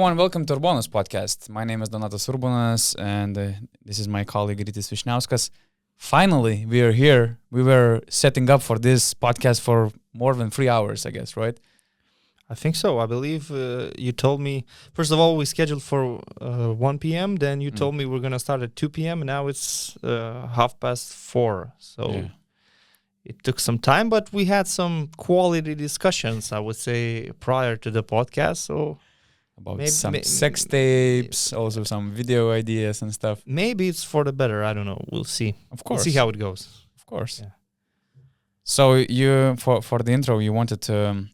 everyone, welcome to Urbonas podcast. My name is Donatas Urbonas and this is my colleague Rytis Vysniauskas. Finally, we are here. We were setting up for this podcast for more than 3 hours, I guess, right? I think so. I believe you told me, first of all, we scheduled for 1 p.m. Then you told me we're going to start at 2 p.m. And now it's 4:30. So it took some time, but we had some quality discussions, I would say, prior to the podcast. So about some sex tapes, also some video ideas and stuff. Maybe it's for the better. I don't know. We'll see. Of course. We'll see how it goes. Of course. Yeah. So you, for the intro, you wanted to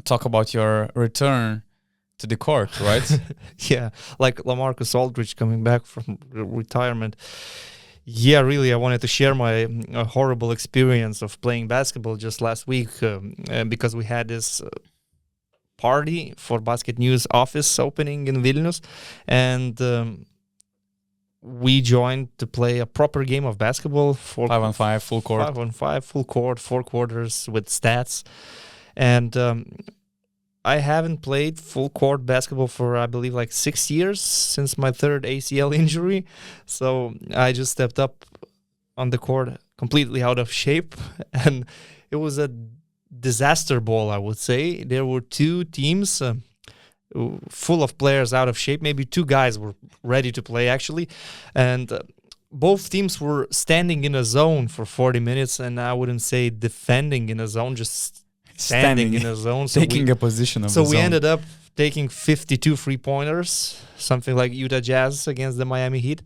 talk about your return to the court, right? Yeah, like LaMarcus Aldridge coming back from retirement. Yeah, really, I wanted to share my horrible experience of playing basketball just last week because we had this party for Basket News office opening in Vilnius, and we joined to play a proper game of basketball. 5-on-5, full court. 5-on-5, full court, 4 quarters with stats. And I haven't played full court basketball for, I believe, like 6 years since my third ACL injury. So I just stepped up on the court completely out of shape. And it was a disaster ball, I would say. There were 2 teams full of players out of shape. Maybe 2 guys were ready to play, actually. And both teams were standing in a zone for 40 minutes. And I wouldn't say defending in a zone, just standing in a zone. So taking a position of so the we zone. ended up taking 52 3-pointers, something like Utah Jazz against the Miami Heat.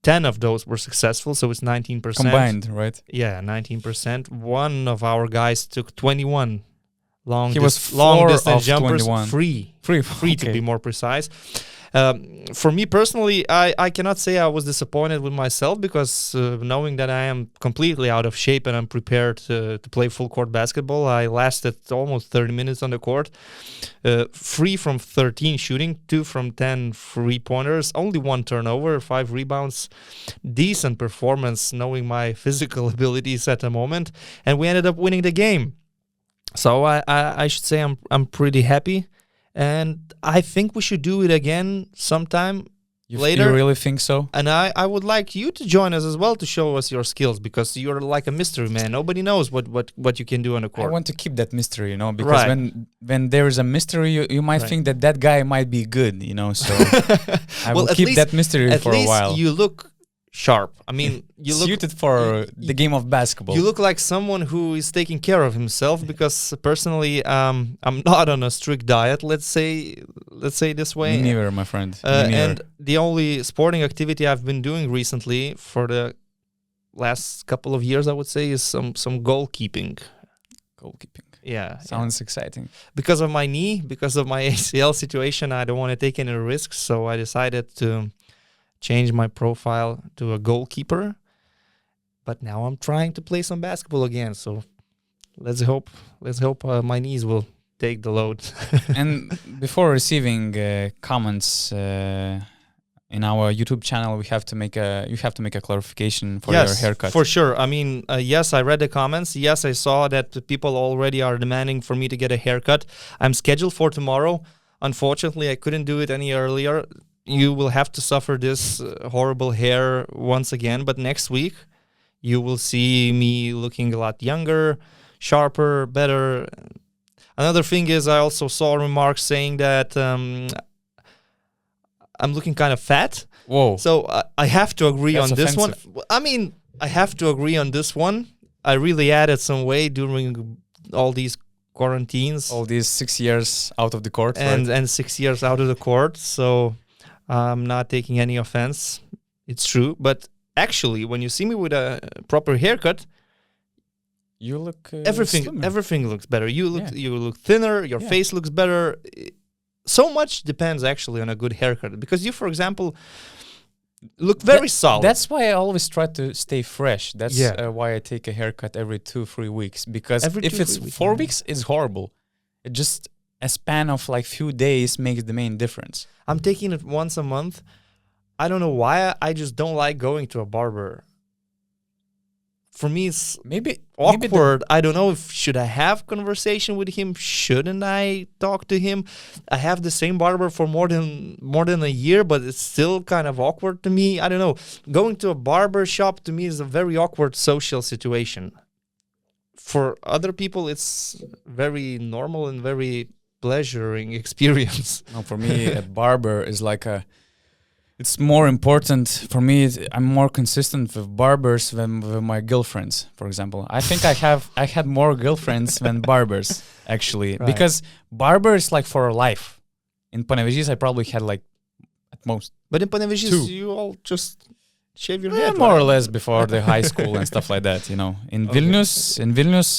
10 of those were successful, so it's 19%. Combined, right? Yeah, 19%. One of our guys took 21 long four distance of jumpers, 21. free Okay. to be more precise. For me personally, I cannot say I was disappointed with myself because knowing that I am completely out of shape and I'm prepared to play full court basketball, I lasted almost 30 minutes on the court. 3 from 13 shooting, 2 from 10 3-pointers, only 1 turnover, 5 rebounds. Decent performance knowing my physical abilities at the moment. And we ended up winning the game. So I should say I'm pretty happy. And I think we should do it again sometime later. You really think so? And I would like you to join us as well to show us your skills because you're like a mystery man. Nobody knows what you can do on the court. I want to keep that mystery, because when there is a mystery, you might think that guy might be good, So I will keep that mystery for a while. At least you look sharp. I mean, you look suited for the game of basketball. You look like someone who is taking care of himself because personally, I'm not on a strict diet. Let's say this way. Me neither, my friend. And the only sporting activity I've been doing recently for the last couple of years, I would say, is some goalkeeping. Goalkeeping. Yeah. Sounds exciting. Because of my knee, because of my ACL situation, I don't want to take any risks. So I decided to change my profile to a goalkeeper. But now I'm trying to play some basketball again. So let's hope my knees will take the load. And before receiving comments in our YouTube channel, you have to make a clarification for your haircut. For sure. I mean, yes, I read the comments. Yes, I saw that people already are demanding for me to get a haircut. I'm scheduled for tomorrow. Unfortunately, I couldn't do it any earlier. You will have to suffer this horrible hair once again. But next week, you will see me looking a lot younger, sharper, better. Another thing is I also saw remarks saying that I'm looking kind of fat. Whoa. So I have to agree on this one. I mean, I have to agree on this one. I really added some weight during all these quarantines. All these 6 years out of the court. And 6 years out of the court. So I'm not taking any offense. It's true. But actually, when you see me with a proper haircut, you look everything looks better. You look thinner. Your face looks better. So much depends actually on a good haircut. Because you, for example, look very solid. That's why I always try to stay fresh. That's why I take a haircut every 2-3 weeks. Because if it's 4 weeks, it's horrible. It just a span of like few days makes the main difference. I'm taking it once a month. I don't know why. I just don't like going to a barber for me, it's maybe awkward. I don't know if should I have conversation with him, shouldn't I talk to him. I have the same barber for more than a year, but it's still kind of awkward to me. I don't know. Going to a barber shop to me is a very awkward social situation. For other people, it's very normal and very pleasuring experience. No, for me, a barber is like it's more important for me. I'm more consistent with barbers than with my girlfriends, for example. I think I had more girlfriends than barbers, actually, Right. because barber is like for life. In Panevėžys, I probably had like at most But in Panevėžys, Two. you all just shave your head. more or right? less before the high school and stuff like that. In Okay. Vilnius,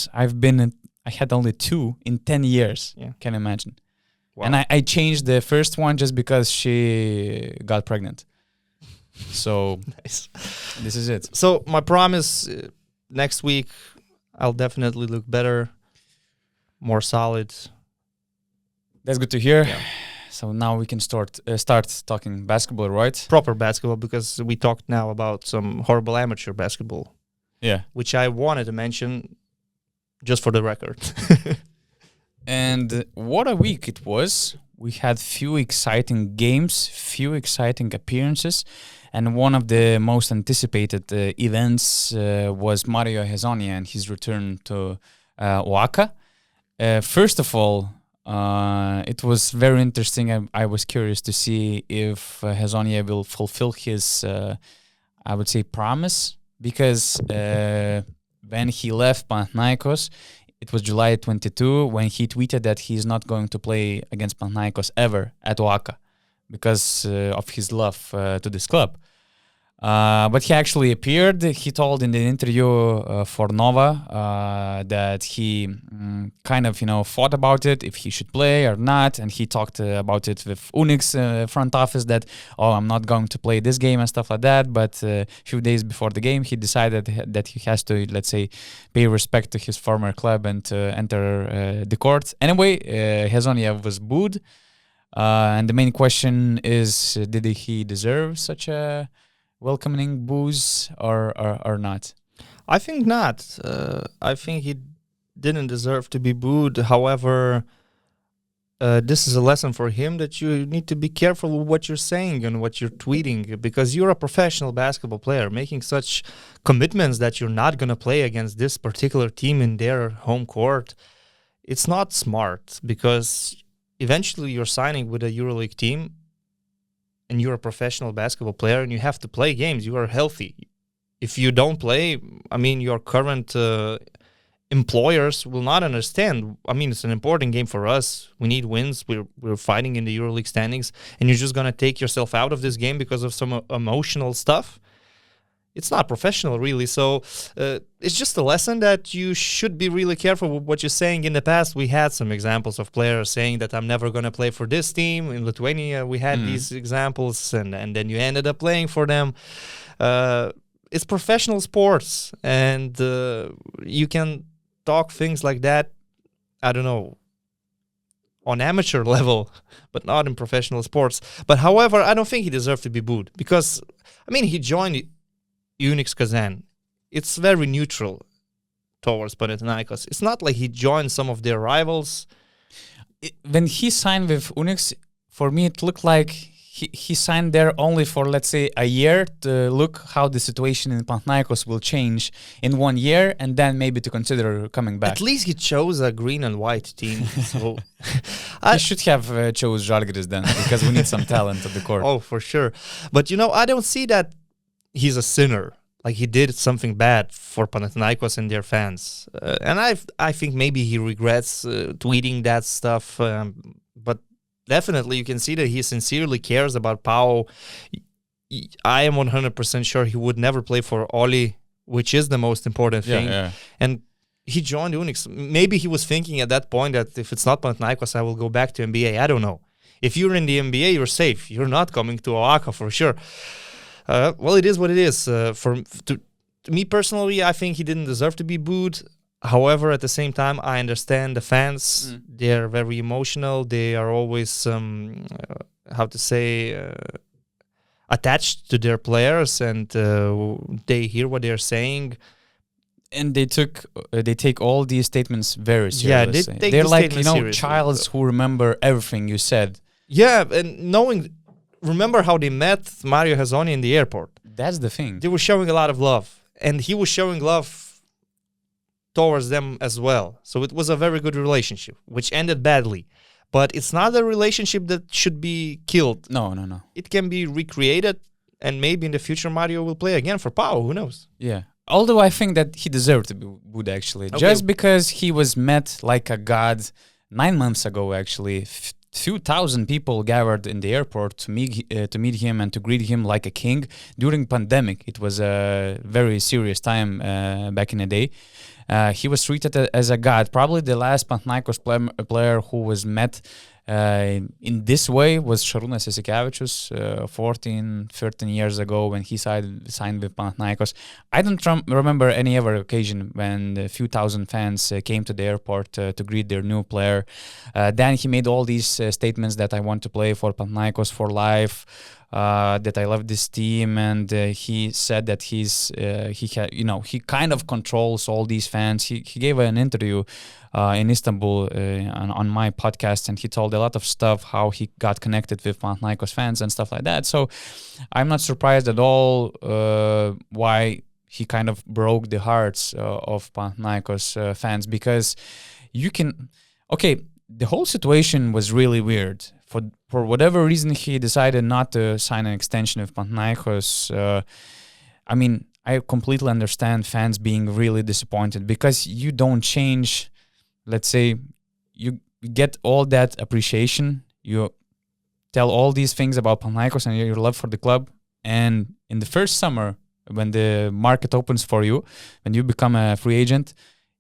I had only 2 in 10 years. Yeah. Can you imagine? Wow. And I changed the first one just because she got pregnant. So Nice. this is it. So my promise, next week, I'll definitely look better, more solid. That's good to hear. Yeah. So now we can start talking basketball, right? Proper basketball, because we talked now about some horrible amateur basketball, Yeah. which I wanted to mention just for the record. And what a week it was. We had few exciting games, few exciting appearances, and one of the most anticipated events was Mario Hezonja and his return to OAKA. First of all, it was very interesting. I was curious to see if Hezonja will fulfill his, I would say, promise, because when he left Panathinaikos, it was July 22 when he tweeted that he's not going to play against Panathinaikos ever at OAKA because of his love to this club. But he actually appeared. He told in the interview for Nova that he kind of, thought about it, if he should play or not. And he talked about it with Unix front office that, I'm not going to play this game and stuff like that. But a few days before the game, he decided that he has to, let's say, pay respect to his former club and enter the court. Anyway, Hezonja was booed. And the main question is, did he deserve such a welcoming boos or not? I think not. I think he didn't deserve to be booed. However, this is a lesson for him that you need to be careful with what you're saying and what you're tweeting, because you're a professional basketball player. Making such commitments that you're not going to play against this particular team in their home court, it's not smart, because eventually you're signing with a EuroLeague team and you're a professional basketball player and you have to play games. You are healthy. If you don't play, your current employers will not understand. It's an important game for us. We need wins. We're fighting in the EuroLeague standings, and you're just going to take yourself out of this game because of some emotional stuff. It's not professional, really. So it's just a lesson that you should be really careful with what you're saying. In the past, we had some examples of players saying that I'm never going to play for this team. In Lithuania, we had these examples, and then you ended up playing for them. It's professional sports, and you can talk things like that, I don't know, on amateur level, but not in professional sports. But however, I don't think he deserved to be booed, because, he joined Unix Kazan. It's very neutral towards Panathinaikos. It's not like he joined some of their rivals. When he signed with Unix, for me it looked like he signed there only for, let's say, a year to look how the situation in Panathinaikos will change in 1 year, and then maybe to consider coming back. At least he chose a green and white team. So he should have chose Žalgiris then, because we need some talent at the court. Oh, for sure. But, I don't see that he's a sinner. Like, he did something bad for Panathinaikos and their fans. And I think maybe he regrets tweeting that stuff. But definitely you can see that he sincerely cares about Pau. I am 100% sure he would never play for Oli, which is the most important thing. Yeah. And he joined Unix. Maybe he was thinking at that point that if it's not Panathinaikos, I will go back to NBA. I don't know. If you're in the NBA, you're safe. You're not coming to OAKA for sure. Well, it is what it is. To me personally, I think he didn't deserve to be booed. However, at the same time, I understand the fans. They're very emotional. They are always, attached to their players, and they hear what they're saying. and they take all these statements very Yeah, they seriously. take They're these like, statements seriously. childs who remember everything you said. Yeah, and remember how they met Mario Hezonja in the airport. That's the thing. They were showing a lot of love, and he was showing love towards them as well. So it was a very good relationship, which ended badly. But it's not a relationship that should be killed. No. It can be recreated, and maybe in the future Mario will play again for Pau. Who knows? Yeah. Although I think that he deserved to be booed, actually. Okay. Just because he was met like a god 9 months ago, actually. Few thousand people gathered in the airport to meet him and to greet him like a king during pandemic. It was a very serious time back in the day. He was treated as a god. Probably the last Panathinaikos player who was met in this way was Šarūnas Jasikevičius 13 years ago when he signed with Panathinaikos. I don't remember any other occasion when a few thousand fans came to the airport to greet their new player. Then he made all these statements that I want to play for Panathinaikos for life, that I love this team, and he said that he kind of controls all these fans. He gave an interview in Istanbul on my podcast, and he told a lot of stuff, how he got connected with Panathinaikos fans and stuff like that. So I'm not surprised at all why he kind of broke the hearts of Panathinaikos fans, because the whole situation was really weird. For whatever reason, he decided not to sign an extension with Panathinaikos. I completely understand fans being really disappointed, because you don't change. Let's say you get all that appreciation, you tell all these things about Panathinaikos and your love for the club, and in the first summer, when the market opens for you, when you become a free agent,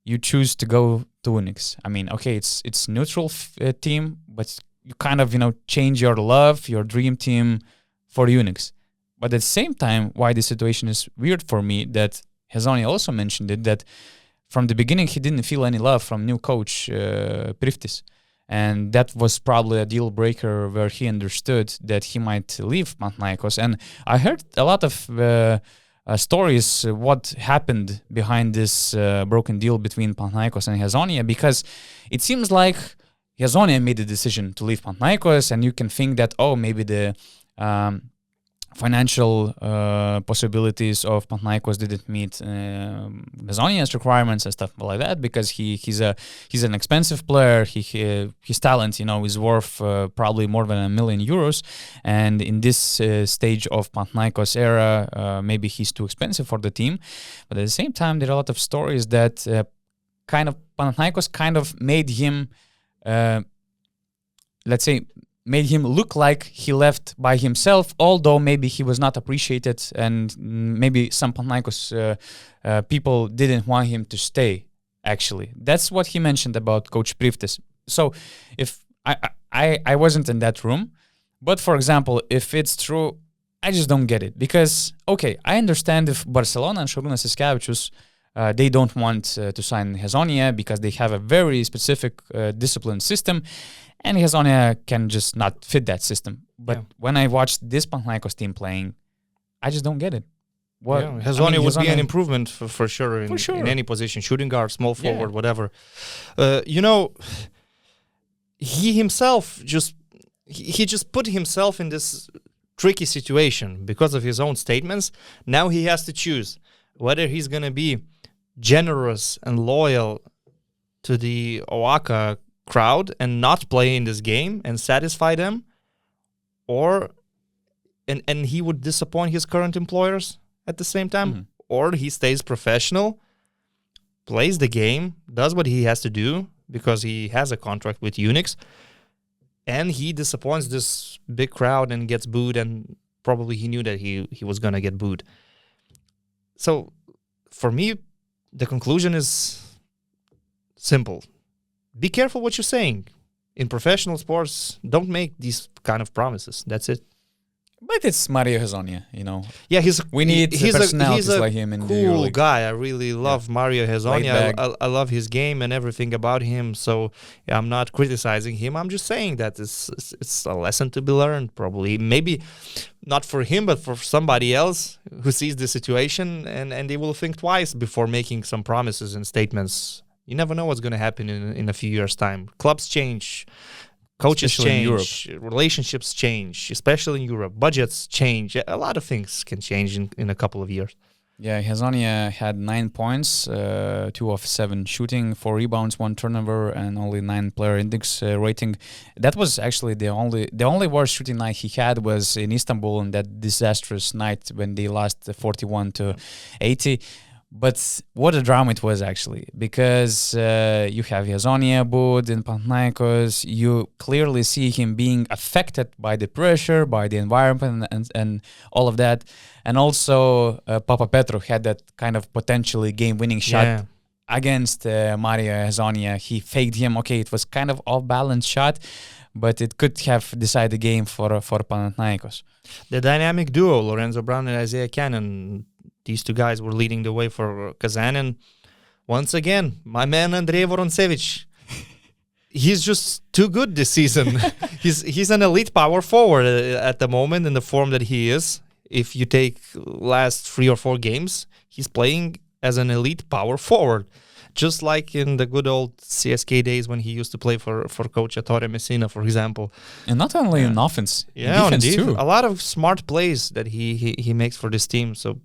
you choose to go to Unix. It's neutral team, but you kind of change your love, your dream team for Unix. But at the same time, why this situation is weird for me, that Hezonja also mentioned it, that from the beginning he didn't feel any love from new coach Priftis, and that was probably a deal breaker where he understood that he might leave Panathinaikos. And I heard a lot of stories what happened behind this broken deal between Panathinaikos and Hezonja, because it seems like Hezonja made the decision to leave Panathinaikos, and you can think that maybe the financial possibilities of Panathinaikos didn't meet Hezonja's requirements and stuff like that, because he's an expensive player. His talent is worth probably more than €1 million, and in this stage of Panathinaikos era, maybe he's too expensive for the team. But at the same time, there are a lot of stories that Panathinaikos kind of made him made him look like he left by himself, although maybe he was not appreciated, and maybe some Panathinaikos people didn't want him to stay, actually. That's what he mentioned about Coach Priftis. So if I wasn't in that room, but for example, if it's true, I just don't get it. Because, I understand if Barcelona and Šarūnas Jasikevičius they don't want to sign Hezonja because they have a very specific discipline system, and Hezonja can just not fit that system. But when I watched this Panathinaikos team playing, I just don't get it. Hezonja would be an improvement for sure in any position, shooting guard, small forward, whatever. He himself he just put himself in this tricky situation because of his own statements. Now he has to choose whether he's going to be generous and loyal to the OAKA crowd and not play in this game and satisfy them, and he would disappoint his current employers at the same time, or he stays professional, plays the game, does what he has to do because he has a contract with Unix, and he disappoints this big crowd and gets booed, and probably he knew that he was going to get booed. So for me, the conclusion is simple. Be careful what you're saying. In professional sports, don't make these kind of promises. That's it. But it's Mario Hezonja, you know. Yeah, We need personalities like him in the cool EuroLeague. guy. I really love Mario Hezonja. Laid I love his game and everything about him. So yeah, I'm not criticizing him. I'm just saying that it's a lesson to be learned. Probably, maybe not for him, but for somebody else who sees the situation and they will think twice before making some promises and statements. You never know what's going to happen in a few years' time. Clubs change. Coaches change, relationships change, especially in Europe. Budgets change. A lot of things can change in a couple of years. Yeah, Hezonja had 9 points, 2 of 7 shooting, 4 rebounds, 1 turnover, and only 9 player index rating. That was actually the only worst shooting night he had was in Istanbul on that disastrous night when they lost 41-80. But what a drama it was actually, because you have Hezonja, Bud in Panathinaikos. You clearly see him being affected by the pressure, by the environment, and all of that. And also Papa Petru had that kind of potentially game-winning shot against Mario Hezonja. He faked him. Okay, it was kind of off-balance shot, but it could have decided the game for Panathinaikos. The dynamic duo, Lorenzo Brown and Isaiah Cannon. These two guys were leading the way for Kazan, and once again, my man Andrei Vorontsevich, he's just too good this season. he's an elite power forward at the moment in the form that he is. If you take last 3 or 4 games, he's playing as an elite power forward, just like in the good old CSKA days when he used to play for coach Ettore Messina, for example. And not only in offense, in defense too. A lot of smart plays that he makes for this team. So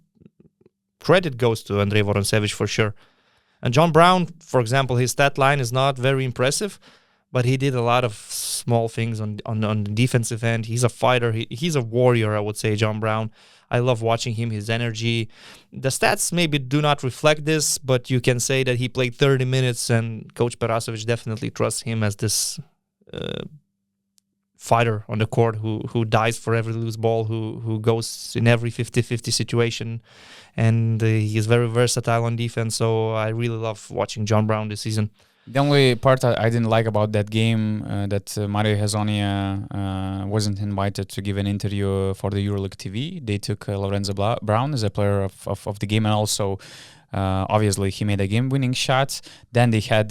credit goes to Andrei Vorontsevich for sure. And John Brown, for example, his stat line is not very impressive, but he did a lot of small things on the defensive end. He's a fighter. He's a warrior, I would say, John Brown. I love watching him, his energy. The stats maybe do not reflect this, but you can say that he played 30 minutes, and Coach Perasovic definitely trusts him as this fighter on the court who dies for every loose ball, who goes in every 50-50 situation, and he's very versatile on defense. So I really love watching John Brown this season. The only part I didn't like about that game that Mario Hezonja wasn't invited to give an interview for the EuroLeague TV. They took Lorenzo Brown as a player of the game, and also obviously he made a game-winning shot. Then they had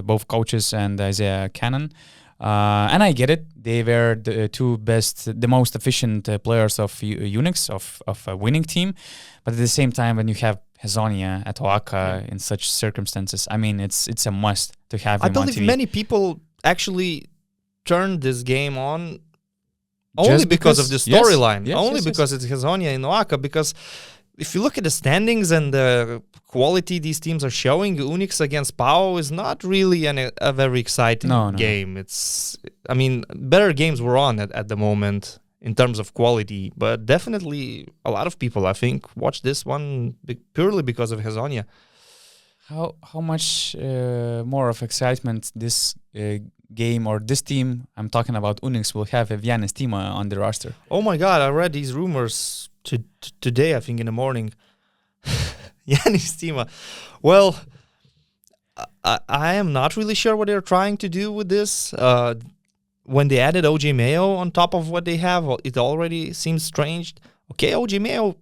both coaches and Isaiah Cannon. And I get it. They were the most efficient players of Unix, of a winning team. But at the same time, when you have Hezonja at OAKA in such circumstances, I mean, it's a must to have him on TV. I believe many people actually turned this game on only because of the storyline. Only because it's Hezonja in OAKA. Because if you look at the standings and the quality these teams are showing, Unix against PAO is not really a very exciting game. It's, I mean, better games were on at the moment in terms of quality, but definitely a lot of people, I think, watch this one purely because of Hezonja. How much more of excitement this game or this team, I'm talking about Unix, will have if Giannis Timma on the roster? Oh my God, I read these rumors today, I think in the morning. Giannis Timma. Well, I am not really sure what they're trying to do with this. When they added OJ Mayo on top of what they have, it already seems strange. Okay, OJ Mayo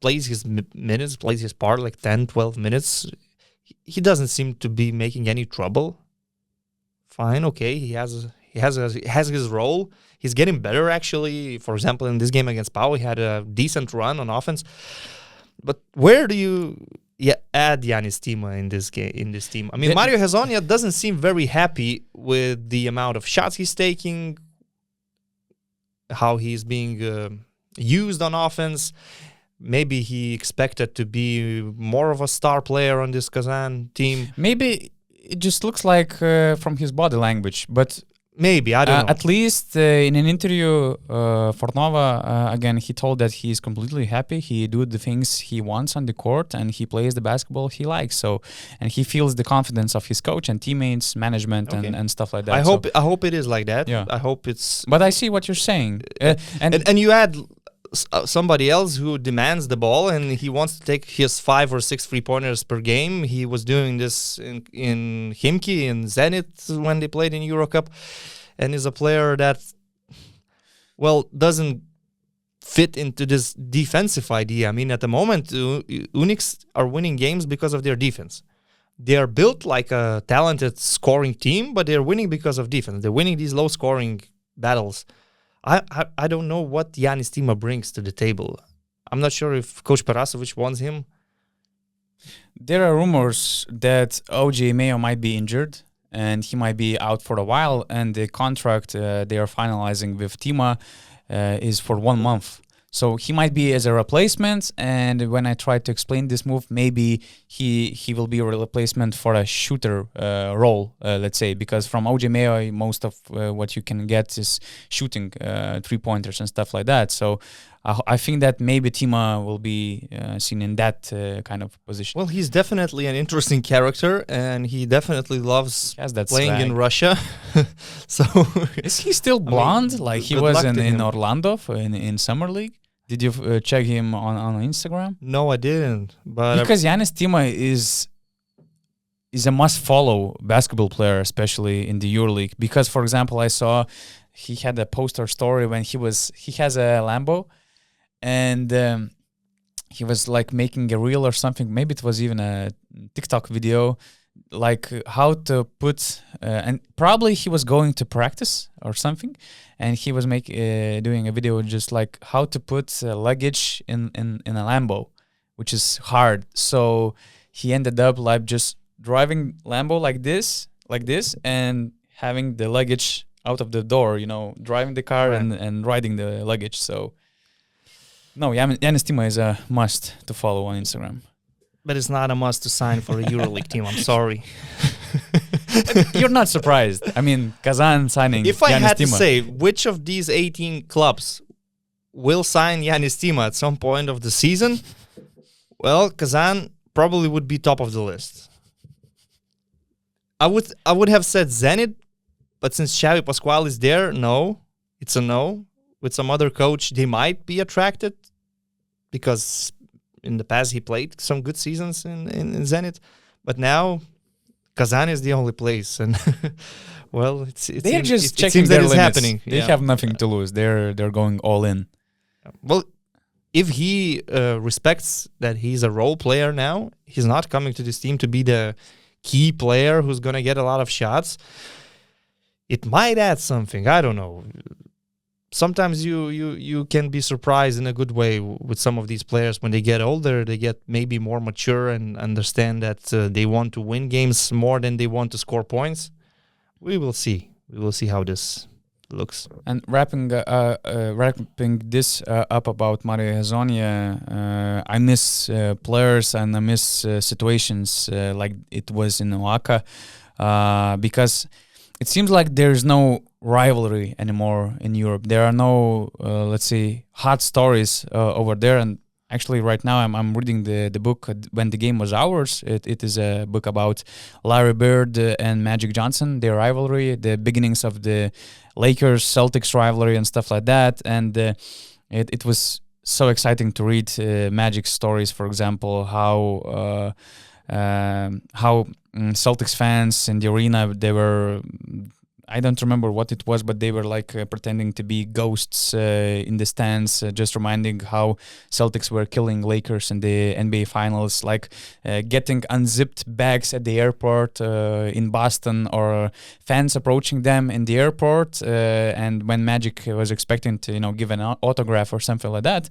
plays his minutes, plays his part like 10, 12 minutes. He doesn't seem to be making any trouble. Fine, okay, he has his role. He's getting better, actually. For example, in this game against PAO, he had a decent run on offense. But where do you add Giannis Timma in this game? In this team, I mean, Mario Hezonja doesn't seem very happy with the amount of shots he's taking, how he's being used on offense. Maybe he expected to be more of a star player on this Kazan team. Maybe it just looks like from his body language, but maybe, I don't know. At least in an interview for Nova, again, he told that he's completely happy. He do the things he wants on the court, and he plays the basketball he likes. So, and he feels the confidence of his coach and teammates, management, and stuff like that. I hope it is like that. Yeah. I hope it's. But I see what you're saying, and you add somebody else who demands the ball, and he wants to take his 5 or 6 3-pointers per game. He was doing this in Khimki and Zenit when they played in EuroCup, and is a player that, well, doesn't fit into this defensive idea. I mean, at the moment, Unix are winning games because of their defense. They are built like a talented scoring team, but they're winning because of defense. They're winning these low-scoring battles. I don't know what Yanis Timma brings to the table. I'm not sure if Coach Parasovic wants him. There are rumors that OJ Mayo might be injured and he might be out for a while, and the contract they are finalizing with Timma is for 1 month. So he might be as a replacement, and when I try to explain this move, maybe he will be a replacement for a shooter role, let's say, because from OJ Mayo, most of what you can get is shooting 3-pointers and stuff like that. So I think that maybe Timma will be seen in that kind of position. Well, he's definitely an interesting character, and he definitely loves playing swag in Russia. So is he still blonde like he was in Orlando in Summer League? Did you check him on Instagram? No, I didn't. But because Yanis Timma is a must-follow basketball player, especially in the EuroLeague. Because, for example, I saw he had a poster story when he has a Lambo, and he was like making a reel or something. Maybe it was even a TikTok video, like how to put and probably he was going to practice or something, and he was doing a video just like how to put luggage in a Lambo, which is hard. So he ended up like just driving Lambo like this, and having the luggage out of the door, driving the car and riding the luggage. So no, Yanis Timma is a must to follow on Instagram. But it's not a must to sign for a EuroLeague team. I'm sorry. You're not surprised. I mean, Kazan signing If I Yanis had to Timma. say which of these 18 clubs will sign Yanis Timma at some point of the season, well, Kazan probably would be top of the list. I would have said Zenit, but since Xavi Pascual is there, no. It's a no. With some other coach, they might be attracted because in the past he played some good seasons in Zenit. But now Kazan is the only place, and well, it seems that it's happening. They have nothing to lose. They're going all in. Well, if he respects that he's a role player now, he's not coming to this team to be the key player who's gonna get a lot of shots. It might add something. I don't know. Sometimes you can be surprised in a good way with some of these players. When they get older, they get maybe more mature and understand that they want to win games more than they want to score points. We will see. We will see how this looks. And wrapping this up about Mario Hezonja, I miss players and I miss situations like it was in OAKA because it seems like there's no rivalry anymore in Europe. There are no, let's say, hot stories over there. And actually, right now, I'm reading the book When the Game Was Ours. It is a book about Larry Bird and Magic Johnson, their rivalry, the beginnings of the Lakers-Celtics rivalry and stuff like that. And it was so exciting to read Magic's stories, for example, how Celtics fans in the arena, they were, I don't remember what it was, but they were like pretending to be ghosts in the stands, just reminding how Celtics were killing Lakers in the NBA Finals, like getting unzipped bags at the airport in Boston, or fans approaching them in the airport, and when Magic was expecting to, give an autograph or something like that,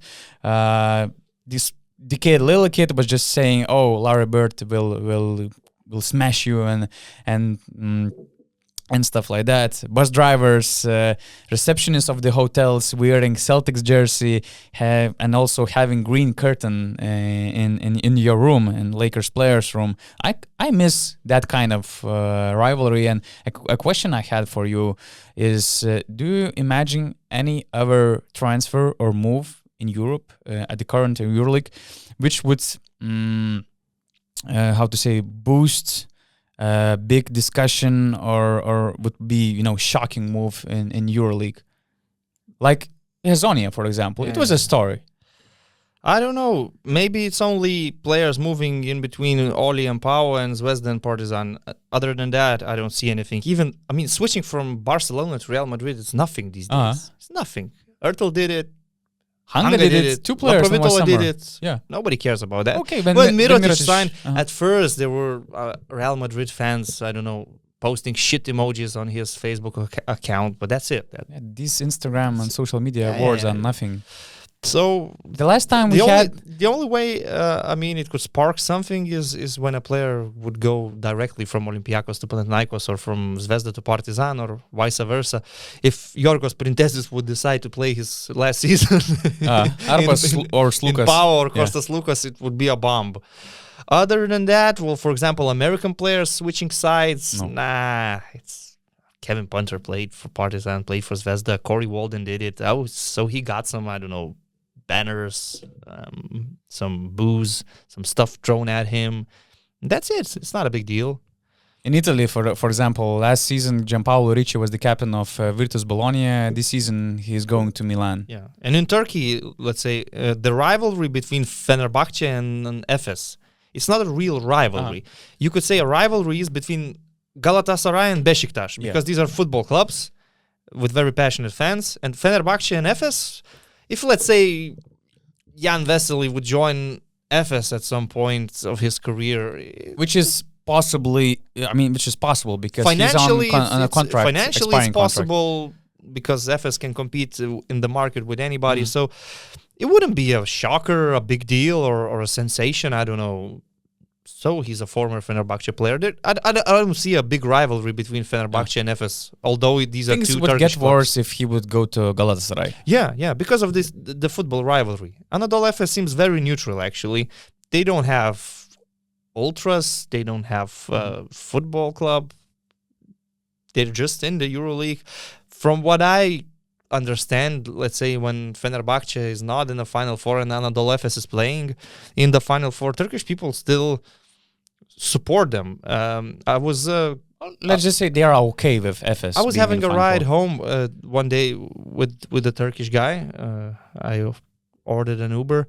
this little kid was just saying, "Oh, Larry Bird will smash you," and stuff like that. Bus drivers, receptionists of the hotels wearing Celtics jersey, and also having green curtain in your room, in Lakers players' room. I miss that kind of rivalry. And a question I had for you is: do you imagine any other transfer or move in Europe at the current EuroLeague, which would boost big discussion or would be shocking move in EuroLeague, like Hezonja, for example? It was a story. I don't know. Maybe it's only players moving in between Oli and Pau and Zvezda and Partizan. Other than that, I don't see anything. Switching from Barcelona to Real Madrid, it's nothing these days. It's nothing. Ertel did it. Hanga did it. Two players in one Laprovitola summer. did it. Yeah. Nobody cares about that. Okay, When when Mirotic signed, uh-huh. at first there were Real Madrid fans, I don't know, posting shit emojis on his Facebook account, but that's it. Yeah, these Instagram and social media Yeah, wars yeah. are nothing. So The last time we the had only way, I mean, it could spark something is when a player would go directly from Olympiacos to Panathinaikos or from Zvezda to Partizan or vice versa. If Yorgos Printesis would decide to play his last season Arba or in Slukas. Pau or Yeah. Kostas Lukas, it would be a bomb. Other than that, well, for example, American players switching sides, No. nah, it's Kevin Punter played for Partizan, played for Zvezda. Corey Walden did it. So he got some, I don't know, banners, some booze, some stuff thrown at him. That's it. It's not a big deal. In Italy, for example, last season Gianpaolo Ricci was the captain of Virtus Bologna. This season he's going to Milan. Yeah. And in Turkey, let's say, the rivalry between Fenerbahce and Efes, it's not a real rivalry. You could say a rivalry is between Galatasaray and Beşiktaş, because these are football clubs with very passionate fans. And Fenerbahce and Efes, if let's say Jan Vesely would join Efes at some point of his career, Which is possibly, which is possible because financially, he's on a contract. Financially, it's expiring contract. possible because Efes can compete in the market with anybody. Mm-hmm. So it wouldn't be a shocker, a big deal, or a sensation. I don't know. So he's a former Fenerbahce player. I don't see a big rivalry between Fenerbahce and Efes, although these are Things two would Turkish get clubs. worse if he would go to Galatasaray. Yeah, because of this, the football rivalry. Anadolu Efes seems very neutral, actually. They don't have ultras. They don't have football club. They're just in the EuroLeague. From what I understand, let's say when Fenerbahce is not in the Final Four and Anadolu Efes is playing in the Final Four, Turkish people still support them. Let's just say they are okay with Efes. I was being having in a the ride Final home one day with a Turkish guy. I ordered an Uber,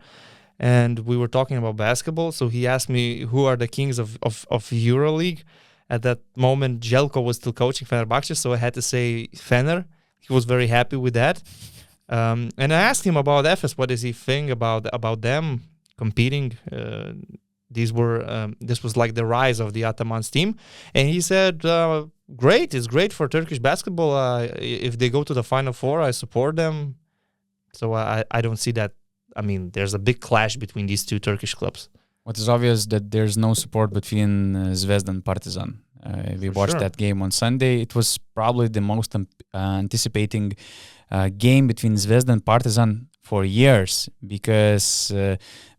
and we were talking about basketball. So he asked me who are the kings of EuroLeague. At that moment, Jelko was still coaching Fenerbahce, so I had to say Fener. He was very happy with that. And I asked him about Efes. What does he think about them competing? This was like the rise of the Ataman's team, and he said, "Great, it's great for Turkish basketball. If they go to the Final Four, I support them." So I don't see that. I mean, there's a big clash between these two Turkish clubs. What is obvious that there's no support between Zvezda and Partizan. We watched that game on Sunday. It was probably the most anticipating game between Zvezda and Partizan for years, because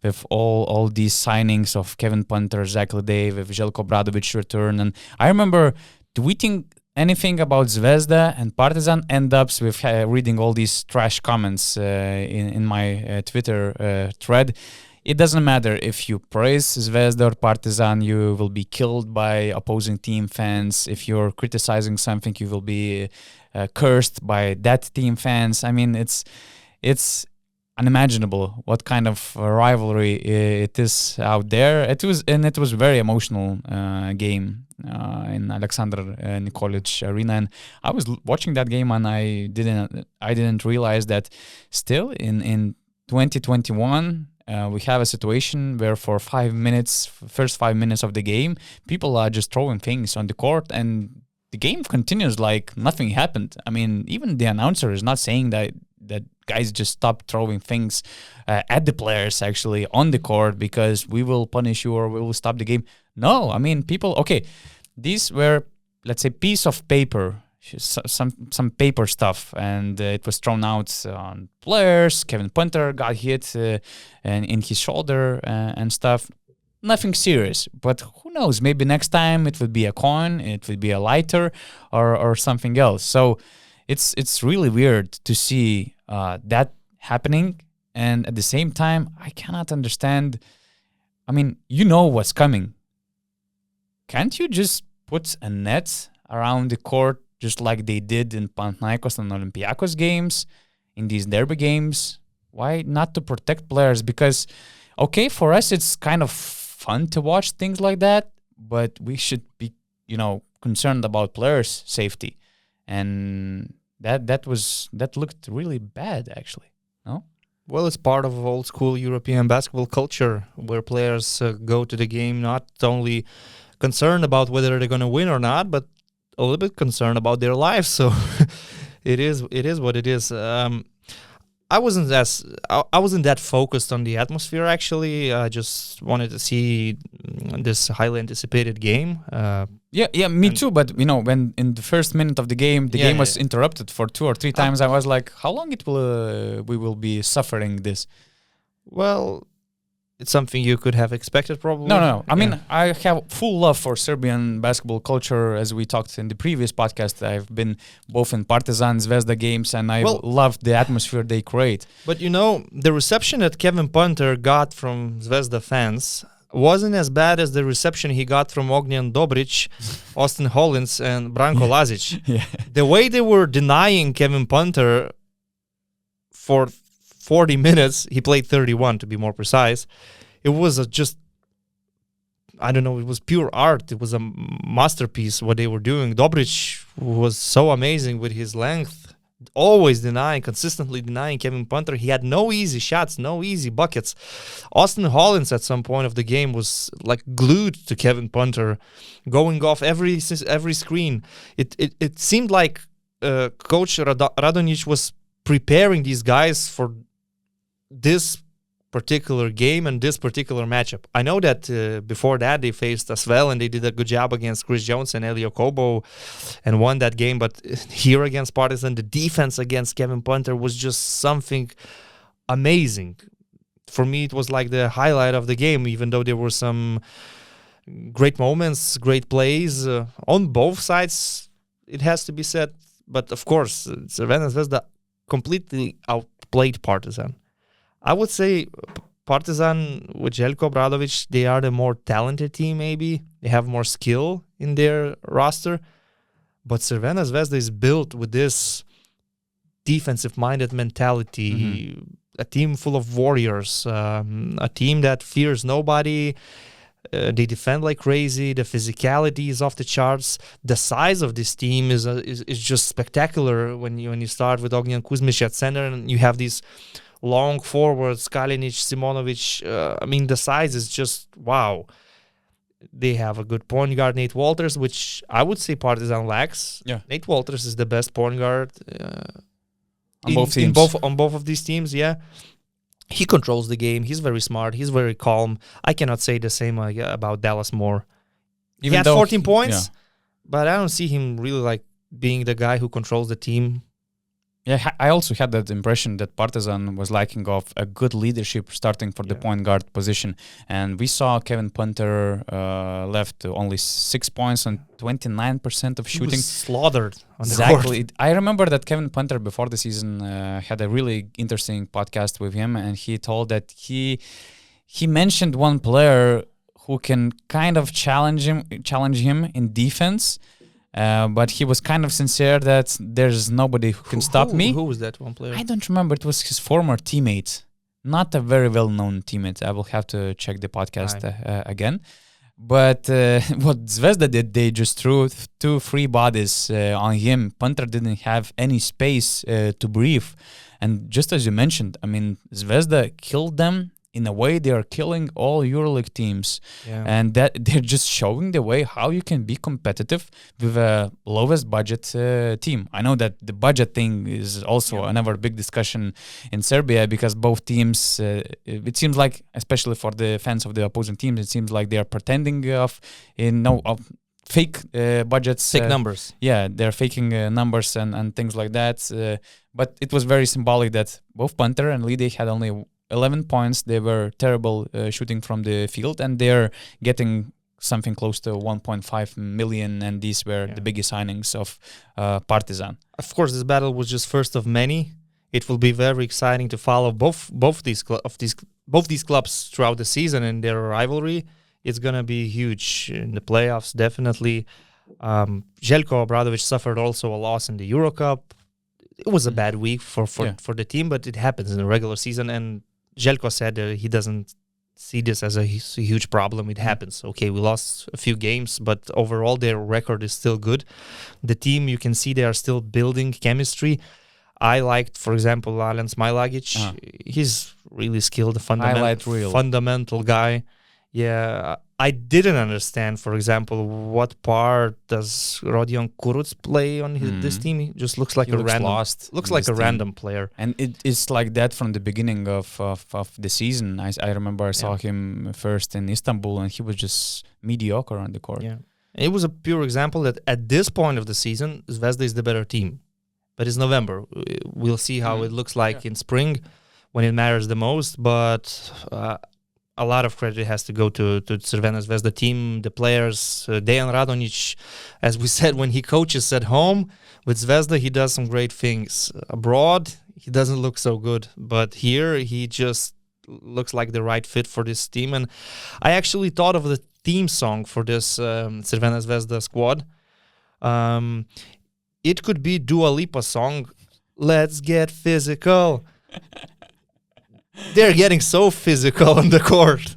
with all these signings of Kevin Punter, Zach Ledey, with Željko Obradović return, and I remember tweeting anything about Zvezda and Partizan end up with reading all these trash comments in my Twitter thread. It doesn't matter if you praise Zvezda or Partizan, you will be killed by opposing team fans. If you're criticizing something, you will be cursed by that team fans. I mean, it's unimaginable what kind of rivalry it is out there. It was a very emotional game in Alexander Nikolic Arena, and I was watching that game and I didn't realize that still in 2021 we have a situation where for first 5 minutes of the game, people are just throwing things on the court and the game continues like nothing happened. I mean, even the announcer is not saying that guys just stop throwing things at the players actually on the court because we will punish you or we will stop the game. No, I mean, these were, let's say, piece of paper, some paper stuff, and it was thrown out on players. Kevin Punter got hit and in his shoulder and stuff. Nothing serious, but who knows? Maybe next time it would be a coin, it would be a lighter, or something else. So it's really weird to see that happening, and at the same time, I cannot understand. I mean, you know what's coming. Can't you just put a net around the court just like they did in Panathinaikos and Olympiacos games, in these derby games? Why not to protect players? Because, okay, for us it's kind of fun to watch things like that, but we should be, concerned about players' safety. And that looked really bad, actually. No? Well, it's part of old school European basketball culture where players go to the game not only concerned about whether they're going to win or not, but a little bit concerned about their lives. So it is what it is. I wasn't that focused on the atmosphere. Actually, I just wanted to see this highly anticipated game. Me too. But when in the first minute of the game, the game was interrupted for 2 or 3 times. I was like, how long we will be suffering this? Well, it's something you could have expected, probably. No. I mean, I have full love for Serbian basketball culture. As we talked in the previous podcast, I've been both in Partizan, Zvezda games, and I love the atmosphere they create. But the reception that Kevin Punter got from Zvezda fans wasn't as bad as the reception he got from Ognjen Dobric, Austin Hollins, and Branko Lazic. Yeah. The way they were denying Kevin Punter for 40 minutes, he played 31 to be more precise. It was it was pure art. It was a masterpiece what they were doing. Dobric was so amazing with his length, always consistently denying Kevin Punter. He had no easy shots, no easy buckets. Austin Hollins at some point of the game was like glued to Kevin Punter, going off every screen. It seemed like Coach Radonjic was preparing these guys for this particular game and this particular matchup. I know that before that they faced as well, and they did a good job against Chris Jones and Elio Kobo and won that game. But here against Partizan, the defense against Kevin Punter was just something amazing. For me, it was like the highlight of the game, even though there were some great moments, great plays on both sides, it has to be said. But of course, Crvena Zvezda completely outplayed Partizan. I would say Partizan with Željko Obradović, they are the more talented team maybe. They have more skill in their roster. But Crvena Zvezda is built with this defensive-minded mentality, a team full of warriors, a team that fears nobody. They defend like crazy. The physicality is off the charts. The size of this team is just spectacular when you start with Ognjen Kuzmic at center and you have these long forwards, Kalinic, Simonovic. The size is just wow. They have a good point guard, Nate Walters, which I would say Partizan lacks. Yeah. Nate Walters is the best point guard on both teams. On both of these teams, yeah. He controls the game. He's very smart. He's very calm. I cannot say the same about Dallas Moore. He had 14 points, but I don't see him really like being the guy who controls the team. Yeah, I also had that impression that Partizan was lacking of a good leadership starting for the point guard position. And we saw Kevin Punter left only 6 points on 29% of shooting. He was slaughtered on the Exactly. court. I remember that Kevin Punter before the season had a really interesting podcast with him, and he told that he mentioned one player who can kind of challenge him in defense. But he was kind of sincere that there's nobody who can stop me. Who was that one player? I don't remember. It was his former teammate. Not a very well-known teammate. I will have to check the podcast again. But what Zvezda did, they just threw 2 free bodies on him. Punter didn't have any space to breathe. And just as you mentioned, Zvezda killed them. In a way, they are killing all EuroLeague teams. Yeah. And that they're just showing the way how you can be competitive with a lowest budget team. I know that the budget thing is also another big discussion in Serbia because both teams, it seems like, especially for the fans of the opposing teams, it seems like they are pretending of fake budgets. Fake numbers. Yeah, they're faking numbers and things like that. But it was very symbolic that both Punter and Lide had only 11 points. They were terrible shooting from the field, and they're getting something close to 1.5 million, and these were the biggest signings of Partizan. Of course, this battle was just first of many. It will be very exciting to follow both these clubs throughout the season and their rivalry. It's gonna be huge in the playoffs, definitely. Željko Obradović suffered also a loss in the Euro Cup. It was a bad week for the team, but it happens in the regular season, and Željko said he doesn't see this as a huge problem. It happens. Okay, we lost a few games, but overall their record is still good. The team, you can see they are still building chemistry. I liked, for example, Alen Smailagic. He's really skilled, fundamental guy. Yeah, I didn't understand, for example, what part does Rodion Kuruc play on this team. He just looks like He a looks random, lost looks in like this a team. random player. And it's like that from the beginning of the season. I remember I saw him first in Istanbul, and he was just mediocre on the court. Yeah, it was a pure example that at this point of the season, Zvezda is the better team. But it's November. We'll see how it looks like in spring when it matters the most. But a lot of credit has to go to Crvena Zvezda team, the players. Dejan Radonjic, as we said, when he coaches at home with Zvezda, he does some great things. Abroad, he doesn't look so good. But here, he just looks like the right fit for this team. And I actually thought of the theme song for this Crvena Zvezda squad. It could be Dua Lipa song, Let's Get Physical. They're getting so physical on the court.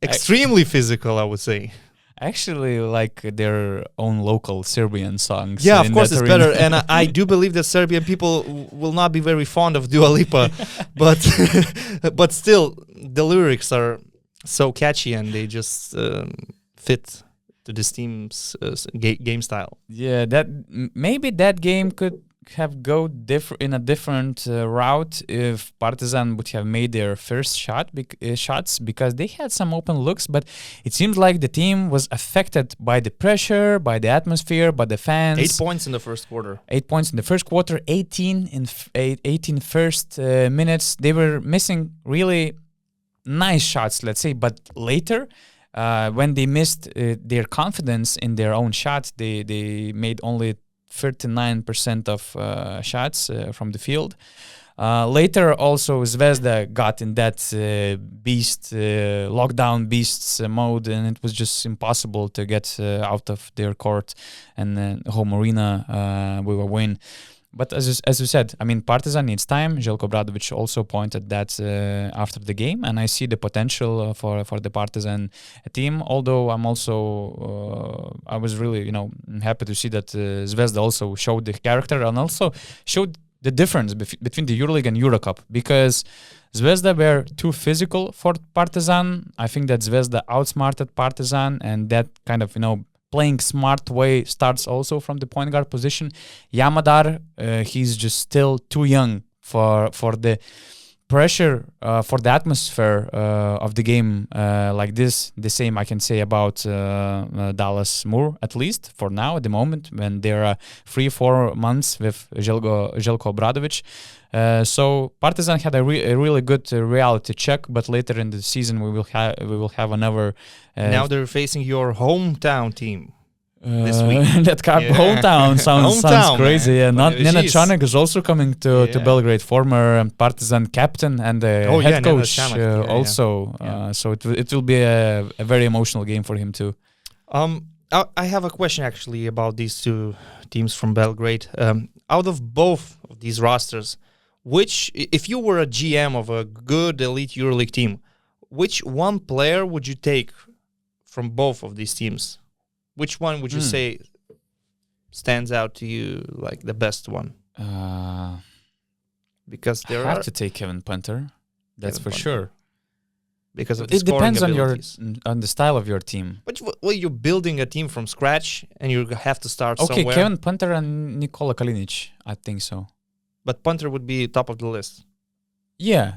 Extremely physical, I would say. I actually like their own local Serbian songs. Yeah, of course it's better. And I do believe that Serbian people will not be very fond of Dua Lipa. but still, the lyrics are so catchy and they just fit to this team's game style. Yeah, maybe that game could have go in a different route if Partizan would have made their first shots because they had some open looks, but it seems like the team was affected by the pressure, by the atmosphere, by the fans. 8 points in the first quarter. 8 points in the first quarter, 18 in 18 first minutes. They were missing really nice shots, let's say, but later when they missed their confidence in their own shots, they made only 39% of shots from the field. Later, also Zvezda got in that lockdown beasts mode, and it was just impossible to get out of their court and home arena with a win. But as you said, I mean, Partizan needs time. Željko Obradović also pointed that after the game, and I see the potential for the Partizan team. Although I'm also, I was really, happy to see that Zvezda also showed the character and also showed the difference between the EuroLeague and EuroCup, because Zvezda were too physical for Partizan. I think that Zvezda outsmarted Partizan, and that kind of, playing smart way starts also from the point guard position. Yamadar, he's just still too young for the pressure, for the atmosphere of the game like this. The same I can say about Dallas Moore, at least for now, at the moment, when there are 3-4 months with Željko Obradović. So Partizan had a really good reality check, but later in the season we will have another. Now they're facing your hometown team this week. Hometown sounds crazy. Yeah, Nenad Čanak is also coming to Belgrade, former Partizan captain and head coach also. So it will be a very emotional game for him too. I have a question actually about these two teams from Belgrade. Out of both of these rosters, which, if you were a GM of a good elite EuroLeague team, which one player would you take from both of these teams? Which one would you say stands out to you like the best one? Because I have to take Kevin Punter. That's for sure. Because of the it depends abilities. on the style of your team. But you're building a team from scratch, and you have to start somewhere. Okay, Kevin Punter and Nikola Kalinic, I think so. But Punter would be top of the list. Yeah.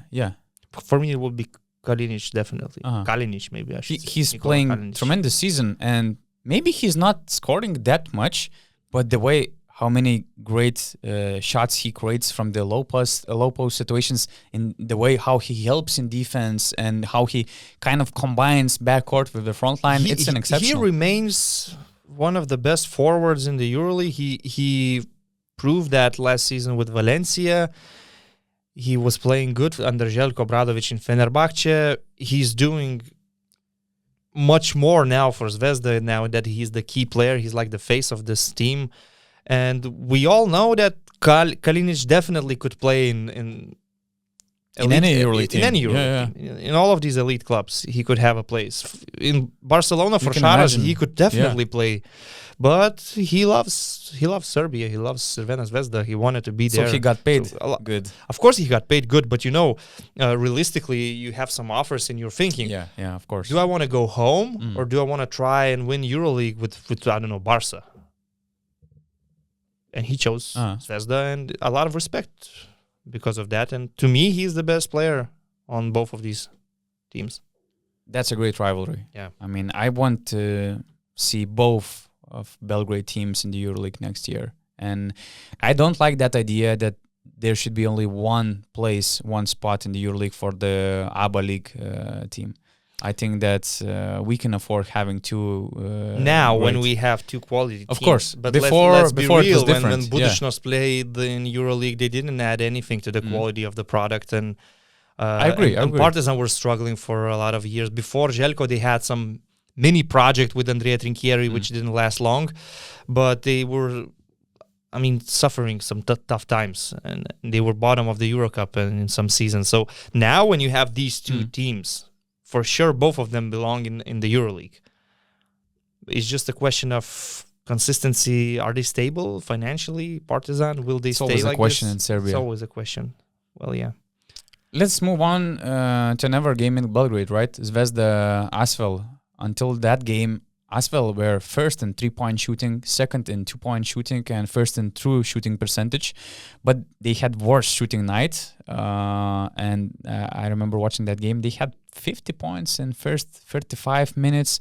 For me, it would be Kalinic, definitely. Kalinic, maybe I should say. He's playing Kalinic. Tremendous season, and maybe he's not scoring that much, but the way how many great shots he creates from the low post situations, in the way how he helps in defense and how he kind of combines backcourt with the front line, it's an exceptional. He remains one of the best forwards in the EuroLeague. He proved that last season with Valencia. He was playing good under Željko Obradović in Fenerbahce. He's doing much more now for Zvezda, now that he's the key player. He's like the face of this team. And we all know that Kalinic definitely could play in In any EuroLeague team. In any EuroLeague team. In all of these elite clubs, he could have a place. In Barcelona, for Šaras, he could definitely play. But he loves Serbia. He loves Crvena Zvezda. He wanted to be there. So he got paid good. Of course, he got paid good. But realistically, you have some offers in your thinking. Yeah, of course. Do I want to go home or do I want to try and win EuroLeague with I don't know, Barca? And he chose Zvezda, and a lot of respect because of that. And to me, he's the best player on both of these teams. That's a great rivalry. Yeah. I mean, I want to see both of Belgrade teams in the EuroLeague next year. And I don't like that idea that there should be only one place, one spot in the EuroLeague for the ABA League team. I think that we can afford having two. Now, when we have two quality teams. Of course. But before let's be real, it was different. When Budućnost played in EuroLeague, they didn't add anything to the quality of the product. And I agree. And Partizan were struggling for a lot of years. Before Željko, they had some mini project with Andrea Trinchieri, which didn't last long. But they were, suffering some tough times. And they were bottom of the Eurocup in some seasons. So now when you have these two teams, for sure, both of them belong in the EuroLeague. It's just a question of consistency. Are they stable financially? Partizan, will they stay like this? It's always a question in Serbia. It's always a question. Well, yeah. Let's move on to another game in Belgrade, right? Zvezda Asvel. Until that game, Asvel were first in 3-point shooting, second in 2-point shooting, and first in true shooting percentage. But they had worse shooting night. And I remember watching that game. They had 50 points in first 35 minutes.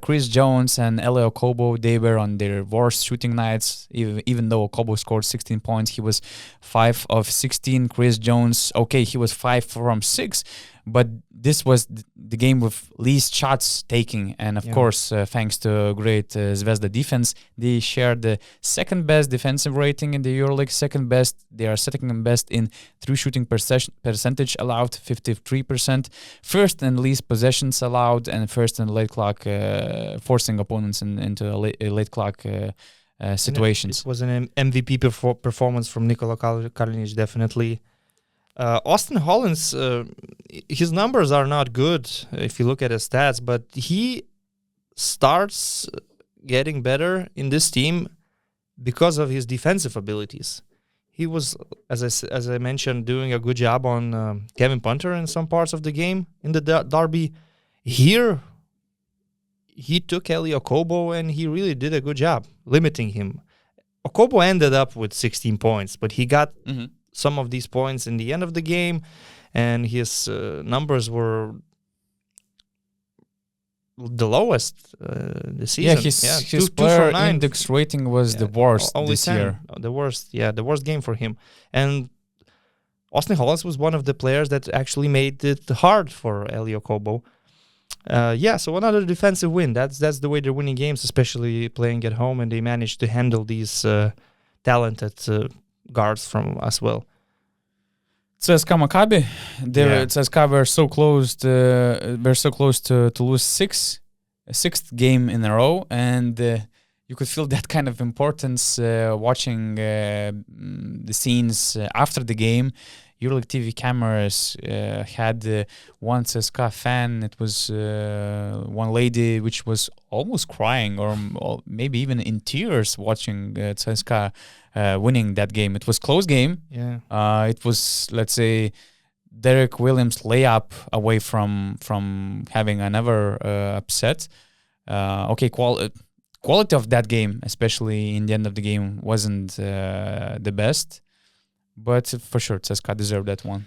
Chris Jones and Elio Kobo, they were on their worst shooting nights. Even though Kobo scored 16 points, he was 5 of 16. Chris Jones, okay, he was 5 from 6. But this was the game with least shots taking. And of course, thanks to great Zvezda defense, they shared the second best defensive rating in the EuroLeague, second best. They are second best in true shooting percentage allowed, 53%. First in least possessions allowed, and first in late clock, forcing opponents into late clock situations. It was an MVP performance from Nikola Kalinic, definitely. Austin Hollins, his numbers are not good if you look at his stats, but he starts getting better in this team because of his defensive abilities. He was, as I mentioned, doing a good job on Kevin Punter in some parts of the game in the derby. Here, he took Eli Okobo and he really did a good job limiting him. Okobo ended up with 16 points, but he got some of these points in the end of the game, and his numbers were the lowest this season. His player index rating was the worst this 10. year. The worst game for him. And Austin Hollins was one of the players that actually made it hard for Elio Kobo. So another defensive win. That's the way they're winning games, especially playing at home, and they managed to handle these talented guards from as well. CSKA Maccabi, CSKA were so close to lose sixth game in a row, and you could feel that kind of importance watching the scenes after the game. EuroLeague TV cameras had one CSKA fan. It was one lady which was almost crying or maybe even in tears watching CSKA winning that game. It was close game. Yeah. It was, let's say, Derek Williams layup away from having another upset. Quality of that game, especially in the end of the game, wasn't the best. But for sure, CSKA deserved that one.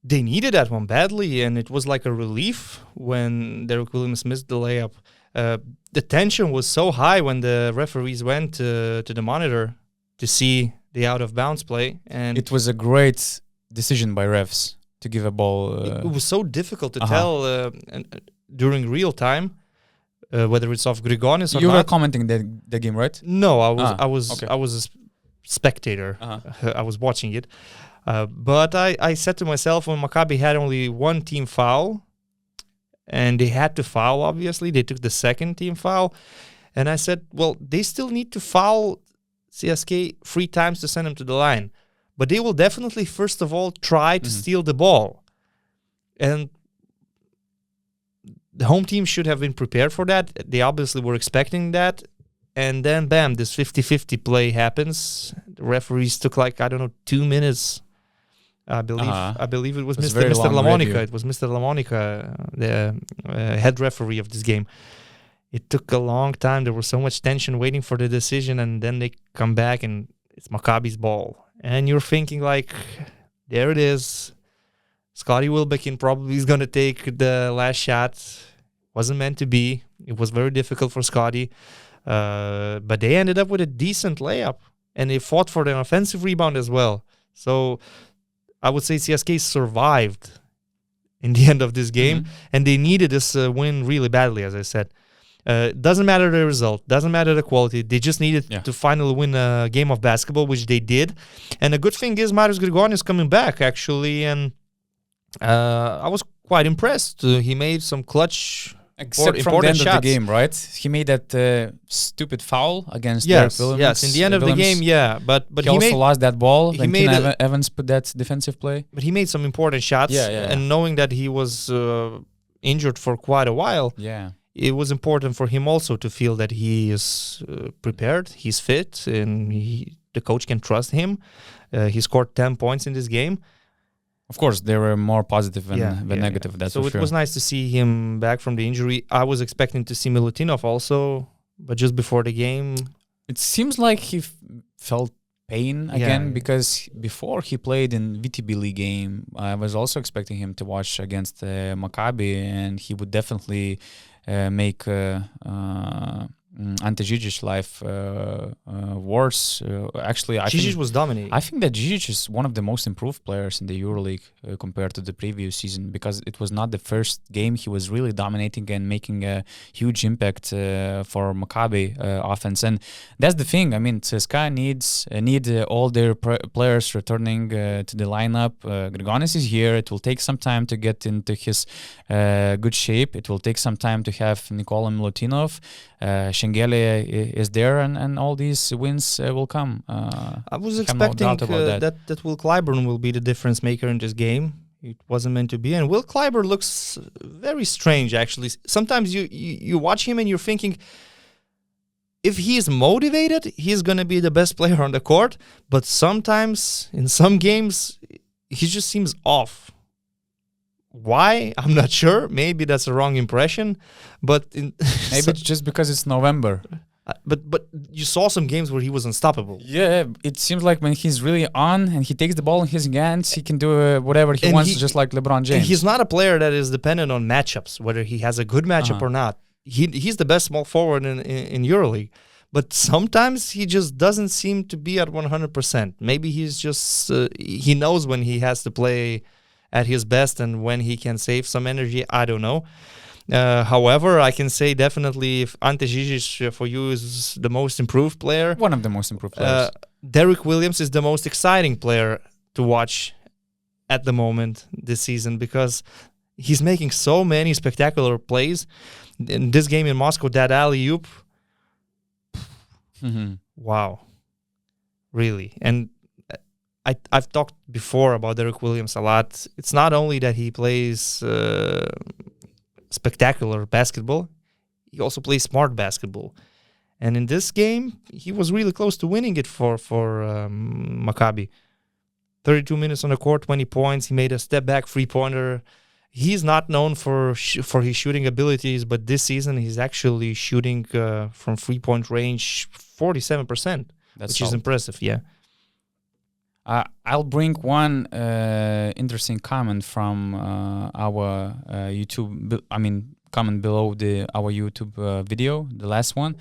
They needed that one badly, and it was like a relief when Derek Williams missed the layup. The tension was so high when the referees went to the monitor to see the out-of-bounds play. And it was a great decision by refs to give a ball. It was so difficult to tell during real time whether it's off Grigonis or not. You were commenting the game, right? No, I was a spectator. I was watching it. But I said to myself, when Maccabi had only one team foul, and they had to foul, obviously, they took the second team foul, and I said, well, they still need to foul CSKA 3 times to send them to the line. but they will definitely, first of all, try to steal the ball. And the home team should have been prepared for that. They obviously were expecting that. And then, bam, this 50-50 play happens. The referees took 2 minutes. I believe it was Mr. Lamonica. It was Mr. Lamonica, the head referee of this game. It took a long time. There was so much tension waiting for the decision, and then they come back, and it's Maccabi's ball. And you're thinking, there it is. Scotty Wilbekin probably is going to take the last shot. Wasn't meant to be. It was very difficult for Scotty. But they ended up with a decent layup, and they fought for an offensive rebound as well. So I would say CSKA survived in the end of this game, and they needed this win really badly, as I said. Doesn't matter the result, doesn't matter the quality. They just needed to finally win a game of basketball, which they did. And the good thing is Marius Grigonis is coming back, actually, and I was quite impressed. He made some clutch Except from the end of the game, right? He made that stupid foul against Derek Williams. Yes, in the end of the game, but he also lost that ball when Evans put that defensive play. But he made some important shots, and knowing that he was injured for quite a while, it was important for him also to feel that he is prepared, he's fit, and the coach can trust him. He scored 10 points in this game. Of course, they were more positive than negative. That's so for sure. It was nice to see him back from the injury. I was expecting to see Milutinov also, but just before the game, it seems like he felt pain again because before he played in VTB League game, I was also expecting him to watch against Maccabi, and he would definitely make Ante Žižić life worse. Actually, I think was dominating. I think that Žižić is one of the most improved players in the EuroLeague compared to the previous season, because it was not the first game he was really dominating and making a huge impact for Maccabi offense. And that's the thing. I mean, CSKA need all their players returning to the lineup. Grigonis is here. It will take some time to get into his good shape. It will take some time to have Nikola Milutinov. Šengele is there, and all these wins will come. I was expecting that Will Clyburn will be the difference maker in this game. It wasn't meant to be, and Will Clyburn looks very strange, actually. Sometimes you watch him and you're thinking, if he's motivated, he's going to be the best player on the court, but sometimes, in some games, he just seems off. Why? I'm not sure. Maybe that's a wrong impression, but maybe it's just because it's November. But you saw some games where he was unstoppable. Yeah, it seems like when he's really on and he takes the ball in his hands, he can do whatever he wants, just like LeBron James. He's not a player that is dependent on matchups, whether he has a good matchup or not. He's the best small forward in EuroLeague. But sometimes he just doesn't seem to be at 100%. Maybe he's just he knows when he has to play at his best and when he can save some energy. I don't know. However, I can say definitely if Ante Žižić for you is the most improved player. One of the most improved players. Derek Williams is the most exciting player to watch at the moment this season, because he's making so many spectacular plays. In this game in Moscow, that alley-oop, wow, really. And I've talked before about Derek Williams a lot. It's not only that he plays spectacular basketball, he also plays smart basketball. And in this game, he was really close to winning it for Maccabi. 32 minutes on the court, 20 points. He made a step-back three-pointer. He's not known for his shooting abilities, but this season he's actually shooting from three-point range 47%, which is impressive, yeah. I'll bring one interesting comment from our YouTube. Comment below our YouTube video, the last one.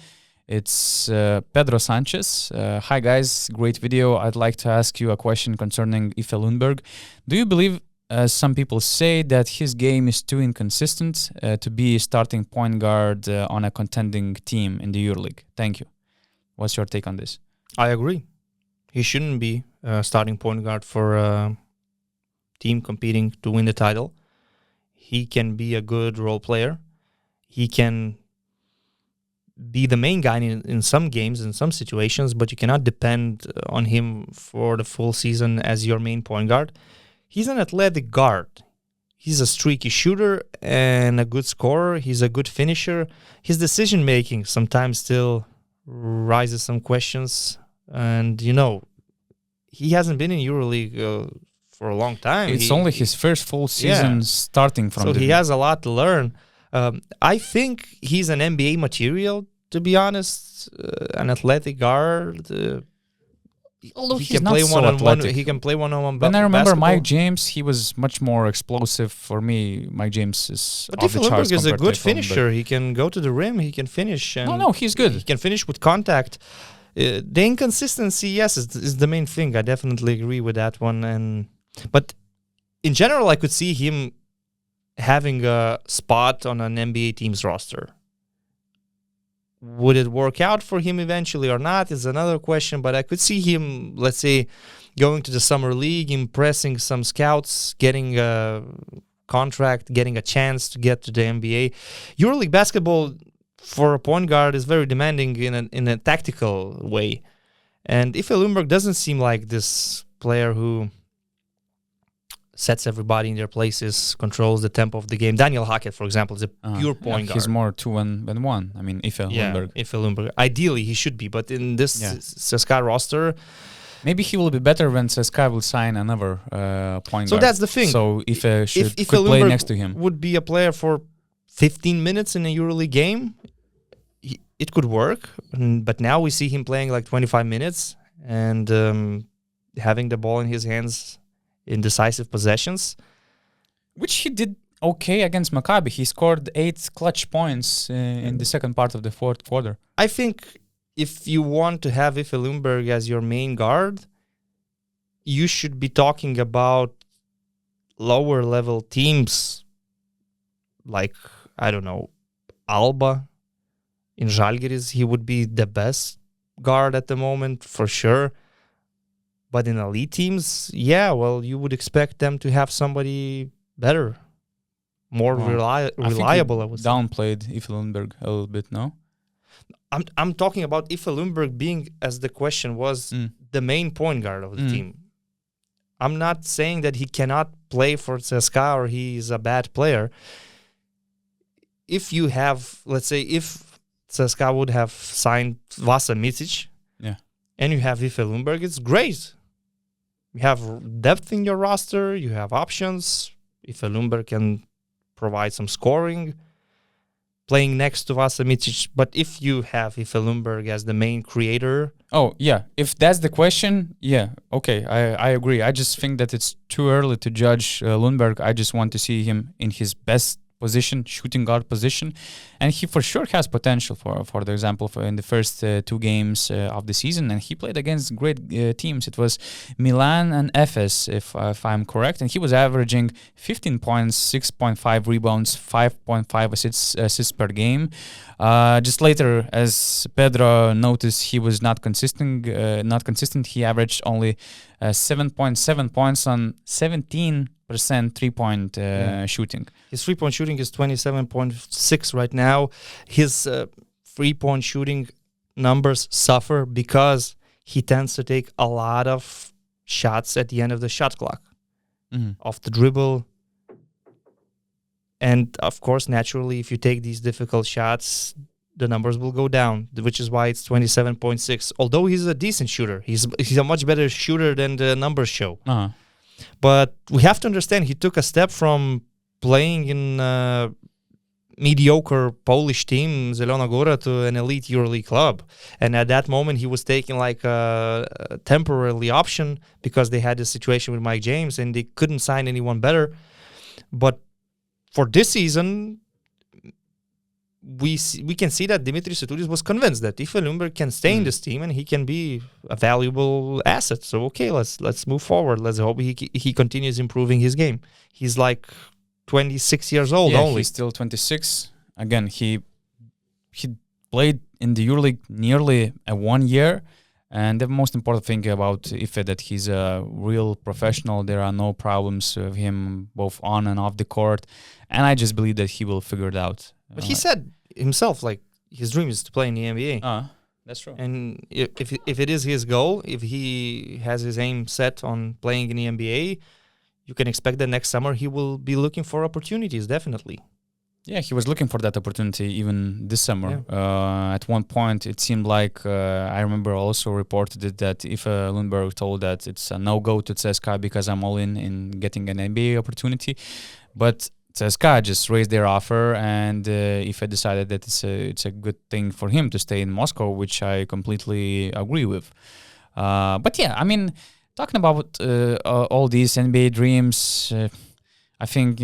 It's Pedro Sanchez. Hi guys, great video. I'd like to ask you a question concerning Iffe Lundberg. Do you believe, as some people say, that his game is too inconsistent to be starting point guard on a contending team in the EuroLeague? Thank you. What's your take on this? I agree. He shouldn't be starting point guard for a team competing to win the title. He can be a good role player. He can be the main guy in some games, in some situations, but you cannot depend on him for the full season as your main point guard. He's an athletic guard. He's a streaky shooter and a good scorer. He's a good finisher. His decision-making sometimes still raises some questions. And, he hasn't been in EuroLeague for a long time. It's only his first full season starting from. So he has a lot to learn. I think he's an NBA material, to be honest. An athletic guard. Although he he's can not play so one-on-one. athletic. He can play one-on-one. When I remember basketball. Mike James, he was much more explosive. For me, Mike James is But off Iffe the charts. Lundberg is a compared to good Iffe Lundberg. finisher. He can go to the rim. He can finish. And No, he's good. He can finish with contact. The inconsistency, yes, is the main thing. I definitely agree with that one. But in general, I could see him having a spot on an NBA team's roster. Would it work out for him eventually or not is another question, but I could see him, let's say, going to the summer league, impressing some scouts, getting a contract, getting a chance to get to the NBA. EuroLeague basketball for a point guard is very demanding in a tactical way. And Iffe Lundberg doesn't seem like this player who sets everybody in their places, controls the tempo of the game. Daniel Hackett, for example, is a pure point guard. He's more 2-1. I mean, Iffe Lundberg. Iffe Lundberg. Ideally, he should be, but in this CSKA roster... Maybe he will be better when CSKA will sign another point guard. So that's the thing. So Iffe could play next to him. Would be a player for 15 minutes in a EuroLeague game. It could work, but now we see him playing like 25 minutes and having the ball in his hands in decisive possessions. Which he did okay against Maccabi. He scored 8 clutch points in the second part of the fourth quarter. I think if you want to have Iffe Lundberg as your main guard, you should be talking about lower level teams like, I don't know, Alba. In Žalgiris, he would be the best guard at the moment, for sure. But in elite teams, you would expect them to have somebody better, more reliable, I would say. Downplayed Iffe Lundberg a little bit, no? I'm talking about Iffe Lundberg being, as the question was, the main point guard of the team. I'm not saying that he cannot play for CSKA or he's a bad player. If you have, let's say, if CSKA would have signed Vasa Micic, and you have Iffe Lundberg, it's great. You have depth in your roster, you have options. Iffe Lundberg can provide some scoring, playing next to Vasa Micic. But if you have Iffe Lundberg as the main creator... Oh, yeah. If that's the question, okay, I agree. I just think that it's too early to judge Lundberg. I just want to see him in his best position, shooting guard position, and he for sure has potential for the example in the first 2 games of the season, and he played against great teams. It was Milan and Efes, if I'm correct, and he was averaging 15 points, 6.5 rebounds, 5.5 assists per game. Just later, as Pedro noticed, he was not consistent. He averaged only 7.7 points on 17% 3-point shooting. His 3-point shooting is 27.6 right now. His 3-point shooting numbers suffer because he tends to take a lot of shots at the end of the shot clock, off the dribble. And of course, naturally, if you take these difficult shots, the numbers will go down, which is why it's 27.6. Although he's a decent shooter, he's a much better shooter than the numbers show. But we have to understand he took a step from playing in a mediocre Polish team, Zielona Góra, to an elite EuroLeague club. And at that moment, he was taking like a temporary option because they had a situation with Mike James and they couldn't sign anyone better. But for this season, we can see that Dimitris Itoudis was convinced that Iffe Lundberg can stay in this team and he can be a valuable asset. So okay, let's move forward. Let's hope he continues improving his game. He's like 26 years old only. He's still 26. Again, he played in the EuroLeague nearly 1 year. And the most important thing about Iffe that he's a real professional. There are no problems with him both on and off the court. And I just believe that he will figure it out. But he said himself, like, his dream is to play in the NBA. That's true. And if it is his goal, if he has his aim set on playing in the NBA, you can expect that next summer he will be looking for opportunities, definitely. Yeah, he was looking for that opportunity even this summer. Yeah. At one point, it seemed like, I remember also reported it that Iffe Lundberg told that it's a no-go to CSKA because I'm all in getting an NBA opportunity. But CSKA just raised their offer, and Iffe decided that it's a good thing for him to stay in Moscow, which I completely agree with. But yeah, I mean, talking about all these NBA dreams, I think,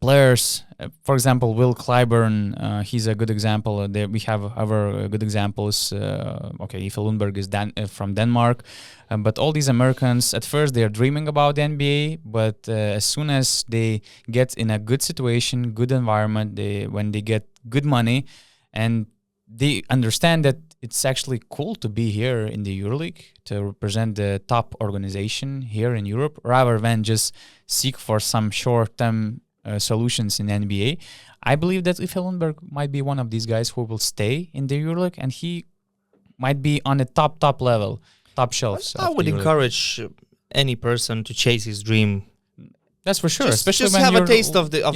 players, for example, Will Clyburn, he's a good example. We have other good examples. Iffe Lundberg is from Denmark. But all these Americans, at first, they're dreaming about the NBA. But as soon as they get in a good situation, good environment, when they get good money, and they understand that it's actually cool to be here in the EuroLeague, to represent the top organization here in Europe, rather than just seek for some short-term solutions in NBA. I believe that Iffe Lundberg might be one of these guys who will stay in the EuroLeague, and he might be on the top level, top shelves. I would encourage any person to chase his dream. That's for sure. Especially just when have you're a taste of the like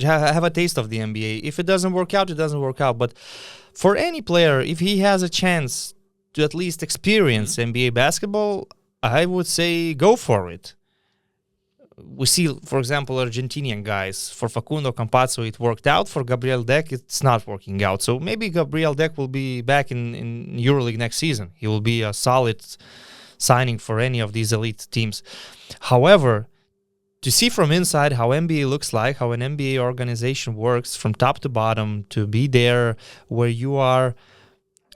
have a taste of the NBA. If it doesn't work out, it doesn't work out. But for any player, if he has a chance to at least experience NBA basketball, I would say go for it. We see, for example, Argentinian guys. For Facundo Campazzo, it worked out. For Gabriel Deck, it's not working out. So maybe Gabriel Deck will be back in EuroLeague next season. He will be a solid signing for any of these elite teams. However, to see from inside how NBA looks like, how an NBA organization works from top to bottom, to be there where you are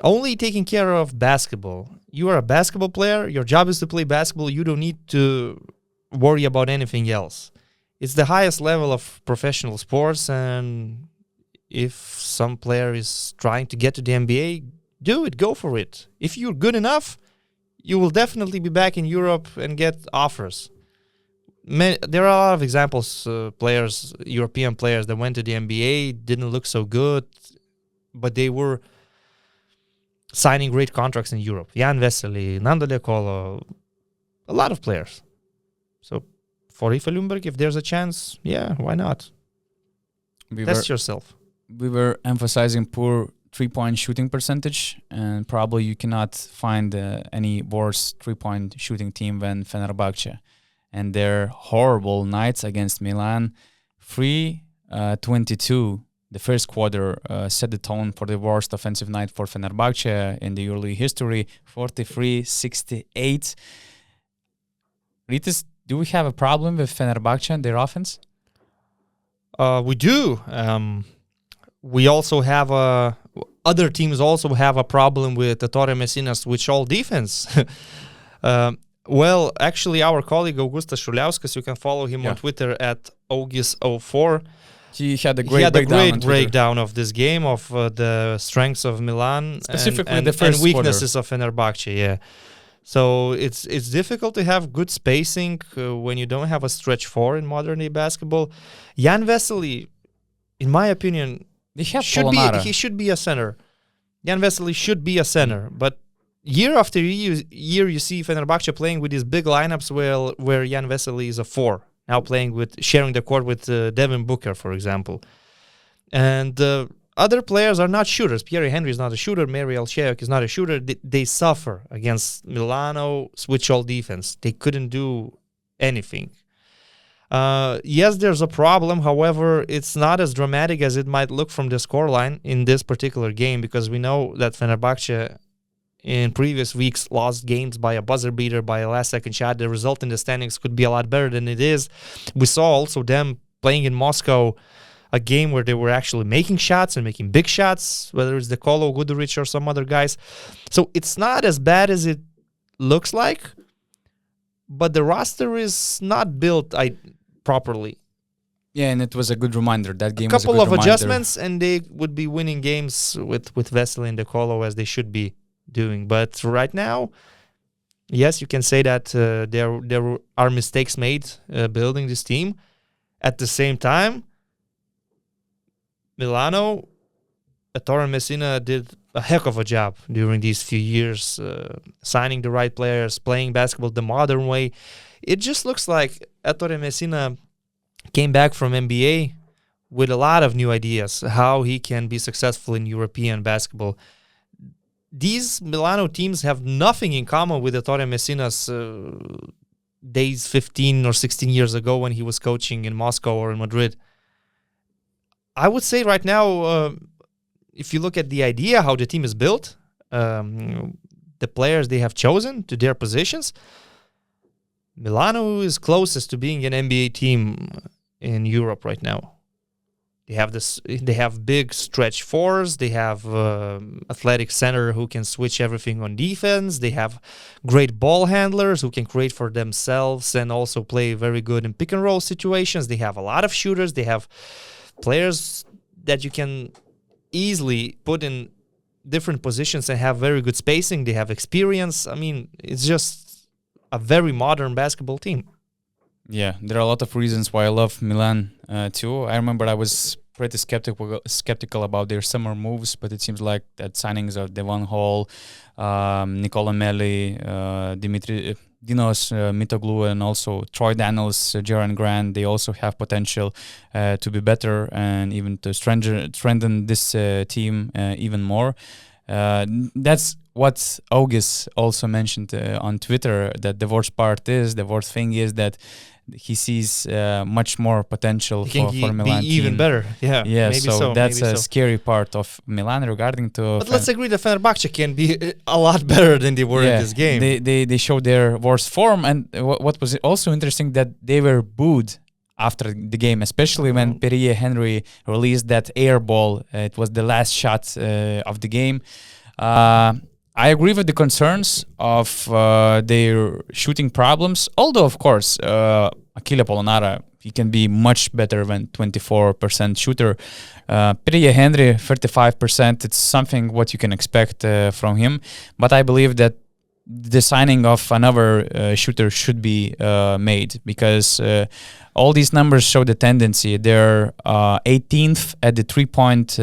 only taking care of basketball. You are a basketball player. Your job is to play basketball. You don't need to worry about anything else. It's the highest level of professional sports, and if some player is trying to get to the NBA, do it, go for it. If you're good enough, you will definitely be back in Europe and get offers. There are a lot of examples, European players that went to the NBA, didn't look so good, but they were signing great contracts in Europe. Jan Vesely, Nando De Colo, a lot of players. So for Iffe Lundberg, if there's a chance, yeah, why not? Test yourself. We were emphasizing poor three-point shooting percentage, and probably you cannot find any worse three-point shooting team than Fenerbahce. And their horrible nights against Milan, 3-22, the first quarter set the tone for the worst offensive night for Fenerbahce in the EuroLeague history, 43-68. Rytis, do we have a problem with Fenerbahce and their offense? We do. We also have other teams also have a problem with the Torre Messina's switch-all defense. Well, actually, our colleague Augustas Šuliauskas, you can follow him on Twitter at Augis04. He had a great breakdown of this game, of the strengths of Milan, specifically the first and weaknesses of Fenerbahce. Yeah. So it's difficult to have good spacing when you don't have a stretch four in modern day basketball. Jan Vesely, in my opinion, he should be a center. Jan Vesely should be a center, but year after year, you see Fenerbahce playing with these big lineups where Jan Vesely is a four, now sharing the court with Devin Booker, for example. And other players are not shooters. Pierre Henry is not a shooter. Mariel Shayok is not a shooter. They suffer against Milano switch-all defense. They couldn't do anything. Yes, there's a problem. However, it's not as dramatic as it might look from the scoreline in this particular game, because we know that Fenerbahce in previous weeks lost games by a buzzer beater, by a last-second shot. The result in the standings could be a lot better than it is. We saw also them playing in Moscow, a game where they were actually making shots and making big shots, whether it's De Colo, Guduric, or some other guys. So it's not as bad as it looks like, but the roster is not built properly. Yeah, and it was a good reminder. That game was a good reminder. A couple of adjustments, and they would be winning games with Vesely and De Colo as they should be doing. But right now, yes, you can say that there are mistakes made building this team. At the same time, Milano Ettore Messina did a heck of a job during these few years, signing the right players, playing basketball the modern way. It just looks like Ettore Messina came back from NBA with a lot of new ideas how he can be successful in European basketball. These Milano teams have nothing in common with Ettore Messina's days 15 or 16 years ago when he was coaching in Moscow or in Madrid. I would say right now, if you look at the idea how the team is built, the players they have chosen to their positions, Milano is closest to being an NBA team in Europe right now. They have big stretch fours. They have athletic center who can switch everything on defense. They have great ball handlers who can create for themselves and also play very good in pick and roll situations. They have a lot of shooters. They have players that you can easily put in different positions and have very good spacing. They have experience. I mean, it's just a very modern basketball team. Yeah, there are a lot of reasons why I love Milan too. I remember I was pretty skeptical about their summer moves, but it seems like that signings of Devon Hall, Nicola Melli, Dinos Mitoglou, and also Troy Daniels, Jaron Grant, they also have potential to be better and even to strengthen this team even more. That's what August also mentioned on Twitter, that the worst thing is that he sees much more potential for Milan be even team. Better. Yeah, maybe so that's a scary part of Milan regarding to. But let's agree that Fenerbahce can be a lot better than they were in this game. They showed their worst form, and what was also interesting that they were booed after the game, especially when Pierre Henry released that air ball. It was the last shot of the game. I agree with the concerns of their shooting problems, although, of course, Achille Polonara, he can be much better than 24% shooter. Pierre Henry, 35%, it's something what you can expect from him. But I believe that the signing of another shooter should be made, because all these numbers show the tendency. They're 18th at the 3-point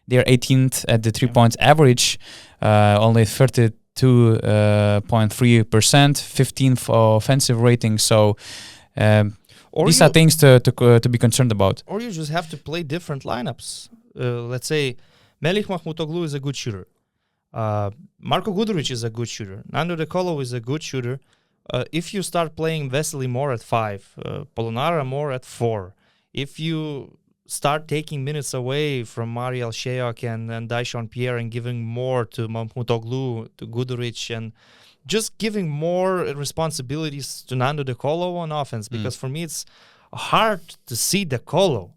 They're 18th at the 3-point average, only 32.3%, 15th offensive rating. So these are things to be concerned about. Or you just have to play different lineups. Let's say Melih Mahmutoglu is a good shooter. Marko Guduric is a good shooter. Nando De Colo is a good shooter. If you start playing Vesely more at 5, Polonara more at 4, if you start taking minutes away from Mariel Sheyok and Daishon Pierre and giving more to Mahmutoglu, to Guduric, and just giving more responsibilities to Nando De Colo on offense, because for me it's hard to see De Colo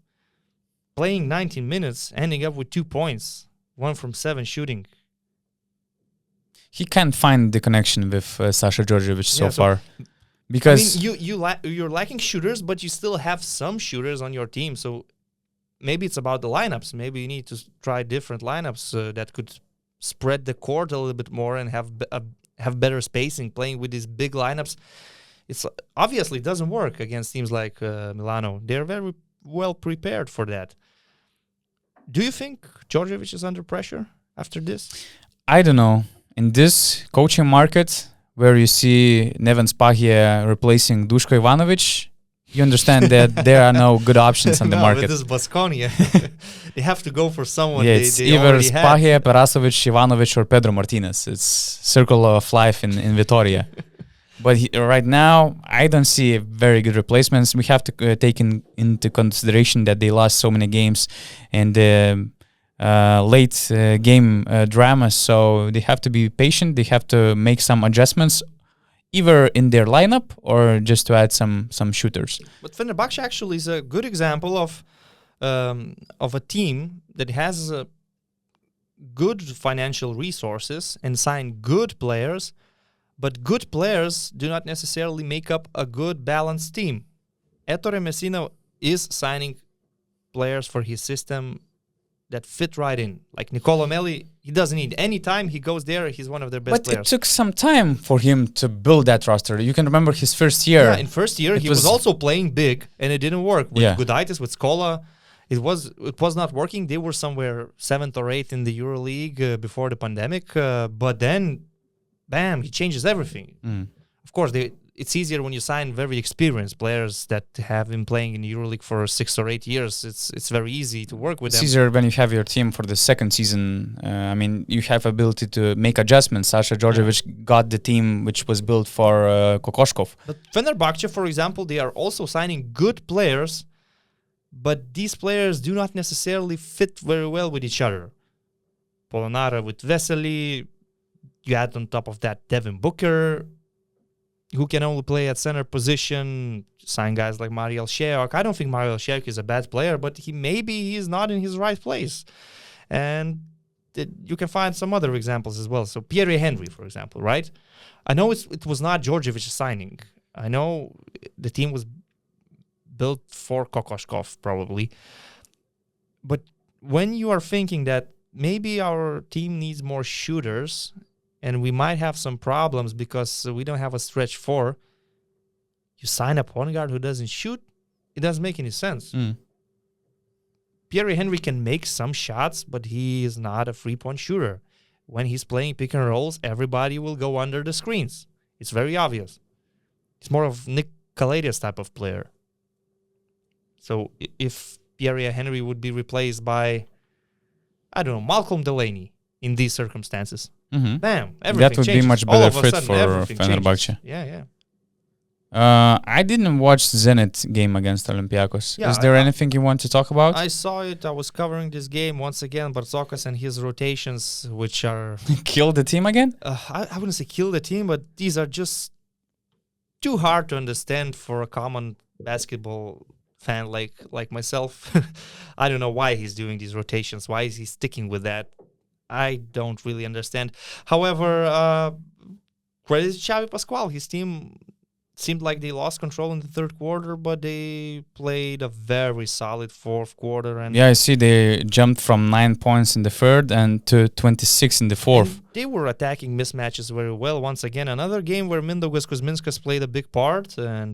playing 19 minutes, ending up with 2 points, 1 from 7 shooting. He can't find the connection with Sasha Djordjevic so far. Because I mean, you're lacking shooters, but you still have some shooters on your team. So maybe it's about the lineups. Maybe you need to try different lineups that could spread the court a little bit more and have better spacing. Playing with these big lineups, it's obviously doesn't work against teams like Milano. They're very well prepared for that. Do you think Djordjevic is under pressure after this? I don't know. In this coaching market, where you see Neven Spahia replacing Duško Ivanovic, you understand that there are no good options on the market. But this is Baskonia. They have to go for someone it's they either already Spahia, had. Perasovic, Ivanovic, or Pedro Martinez. It's circle of life in Vitoria. But right now, I don't see very good replacements. We have to take into consideration that they lost so many games and late game drama, so they have to be patient. They have to make some adjustments, either in their lineup or just to add some shooters. But Fenerbahce actually is a good example of a team that has good financial resources and sign good players, but good players do not necessarily make up a good balanced team. Ettore Messina is signing players for his system that fit right in. Like Nicola Melli, he doesn't need any time. He goes there, he's one of their best players. But it took some time for him to build that roster. You can remember his first year. Yeah, in first year, he was also playing big, and it didn't work with Gudaitis, with Skola, It was not working. They were somewhere 7th or 8th in the EuroLeague before the pandemic. But then, bam, he changes everything. Of course, it's easier when you sign very experienced players that have been playing in the EuroLeague for 6 or 8 years. It's very easy to work with them. It's easier when you have your team for the second season. I mean, you have ability to make adjustments. Sasha Djordjevic got the team which was built for Kokoshkov. But Fenerbahce, for example, they are also signing good players, but these players do not necessarily fit very well with each other. Polonara with Vesely, you add on top of that Devin Booker, who can only play at center position, sign guys like Mariel Sheok. I don't think Mariel Sheok is a bad player, but he is not in his right place. And you can find some other examples as well. So Pierre Henry, for example, right? I know it was not Djordjevic's signing. I know the team was built for Kokoshkov, probably. But when you are thinking that maybe our team needs more shooters and we might have some problems because we don't have a stretch 4, you sign a point guard who doesn't shoot, it doesn't make any sense. Pierre Henry can make some shots, but he is not a 3-point shooter. When he's playing pick and rolls, everybody will go under the screens. It's very obvious. He's more of Nick Kaladias type of player. So if Pierre Henry would be replaced by, I don't know, Malcolm Delaney in these circumstances, bam, everything that would changes. be much All better of a fit sudden, for everything Fenerbahce. changes. Yeah. I didn't watch Zenit game against Olympiacos. Yeah, Is there anything you want to talk about? I saw it. I was covering this game once again. Bartzokas and his rotations, which are Kill the team again? I wouldn't say kill the team, but these are just too hard to understand for a common basketball fan like myself. I don't know why he's doing these rotations. Why is he sticking with that? I don't really understand. However, credit to Xavi Pascual. His team seemed like they lost control in the third quarter, but they played a very solid fourth quarter. And yeah, I see they jumped from 9 points in the third and to 26 in the fourth. they were attacking mismatches very well. Once again, another game where Mindaugas Kuzminskas played a big part, and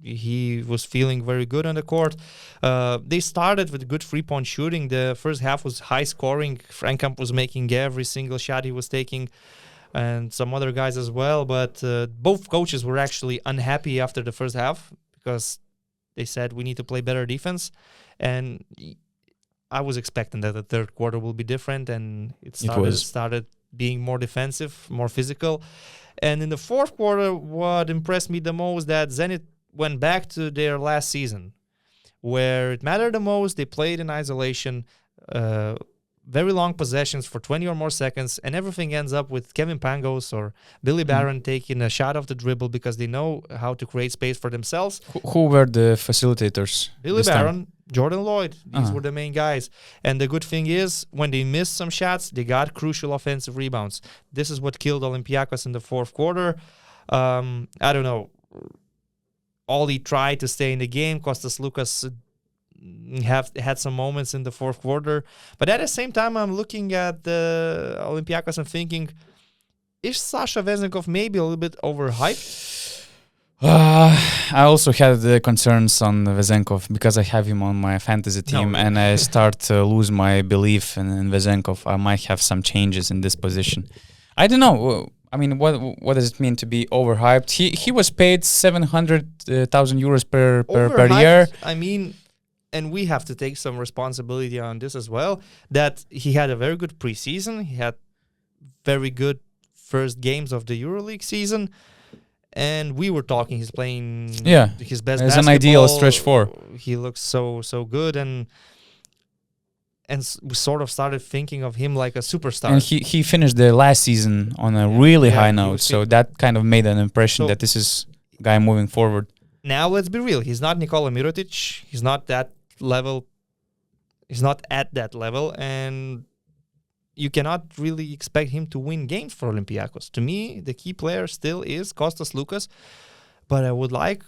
he was feeling very good on the court. They started with good 3-point shooting. The first half was high scoring. Frankamp was making every single shot he was taking, and some other guys as well. But both coaches were actually unhappy after the first half because they said we need to play better defense. And I was expecting that the third quarter will be different, and it started being more defensive, more physical. And in the fourth quarter, what impressed me the most that Zenit went back to their last season, where it mattered the most. They played in isolation, very long possessions for 20 or more seconds, and everything ends up with Kevin Pangos or Billy Barron taking a shot off the dribble because they know how to create space for themselves. Who were the facilitators? Billy Barron, Jordan Lloyd, these were the main guys. And the good thing is, when they missed some shots, they got crucial offensive rebounds. This is what killed Olympiacos in the fourth quarter. I don't know. Ollie tried to stay in the game. Kostas Lukas had some moments in the fourth quarter. But at the same time, I'm looking at the Olympiacos and thinking, is Sasha Vezenkov maybe a little bit overhyped? I also had the concerns on Vezenkov because I have him on my fantasy team, and I start to lose my belief in Vezenkov. I might have some changes in this position. I don't know. I mean, what does it mean to be overhyped? He was paid 700,000 euros per year. I mean, and we have to take some responsibility on this as well, that he had a very good preseason. He had very good first games of the EuroLeague season. And we were talking, he's playing his best as basketball. An ideal stretch 4. He looks so good, and we sort of started thinking of him like a superstar. And he finished the last season on a really high note, so that kind of made an impression that this is a guy moving forward. Now let's be real, he's not Nikola Mirotic, he's not that level, he's not at that level, and you cannot really expect him to win games for Olympiacos. To me, the key player still is Kostas Lukas, but I would like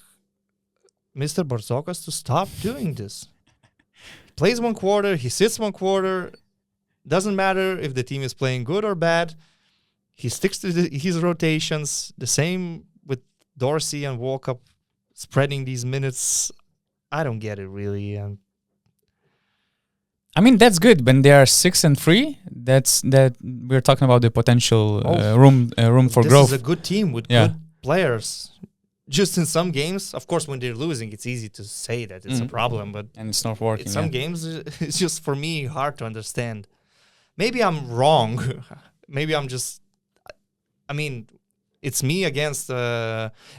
Mr. Bartzokas to stop doing this. He plays one quarter, he sits one quarter, doesn't matter if the team is playing good or bad, he sticks to his rotations, the same with Dorsey and Walkup spreading these minutes. I don't get it really. I mean, that's good. When they are 6-3, that we're talking about the potential room for growth. This is a good team with good players. Just in some games, of course, when they're losing, it's easy to say that it's a problem, but and it's not working. In some games, it's just for me hard to understand. Maybe I'm wrong. Maybe I'm just. I mean, it's me against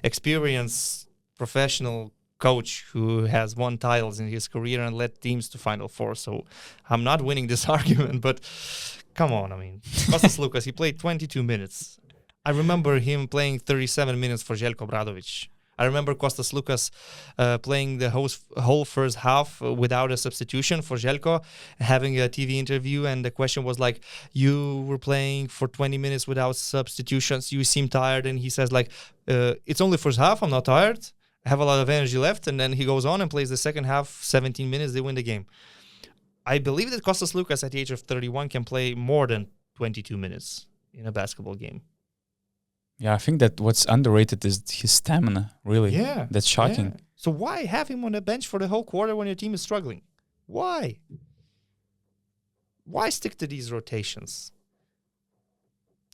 experienced professional coach who has won titles in his career and led teams to Final Four. So I'm not winning this argument, but come on. I mean, Kostas Lukas, he played 22 minutes. I remember him playing 37 minutes for Željko Obradović. I remember Kostas Lukas playing the whole first half without a substitution for Željko, having a TV interview, and the question was like, you were playing for 20 minutes without substitutions, you seem tired, and he says like, it's only first half, I'm not tired, I have a lot of energy left, and then he goes on and plays the second half, 17 minutes, they win the game. I believe that Kostas Lukas at the age of 31 can play more than 22 minutes in a basketball game. Yeah, I think that what's underrated is his stamina, really. Yeah. That's shocking. Yeah. So why have him on the bench for the whole quarter when your team is struggling? Why? Why stick to these rotations?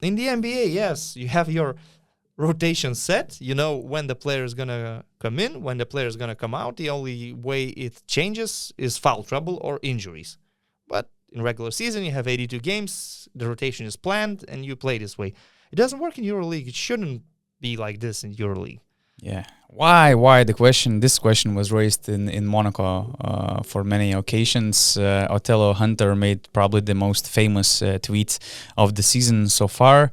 In the NBA, yes, you have your rotation set. You know when the player is going to come in, when the player is going to come out. The only way it changes is foul trouble or injuries. But in regular season, you have 82 games, the rotation is planned, and you play this way. It doesn't work in EuroLeague. It shouldn't be like this in EuroLeague. Yeah. Why? This question was raised in Monaco for many occasions. Othello Hunter made probably the most famous tweet of the season so far.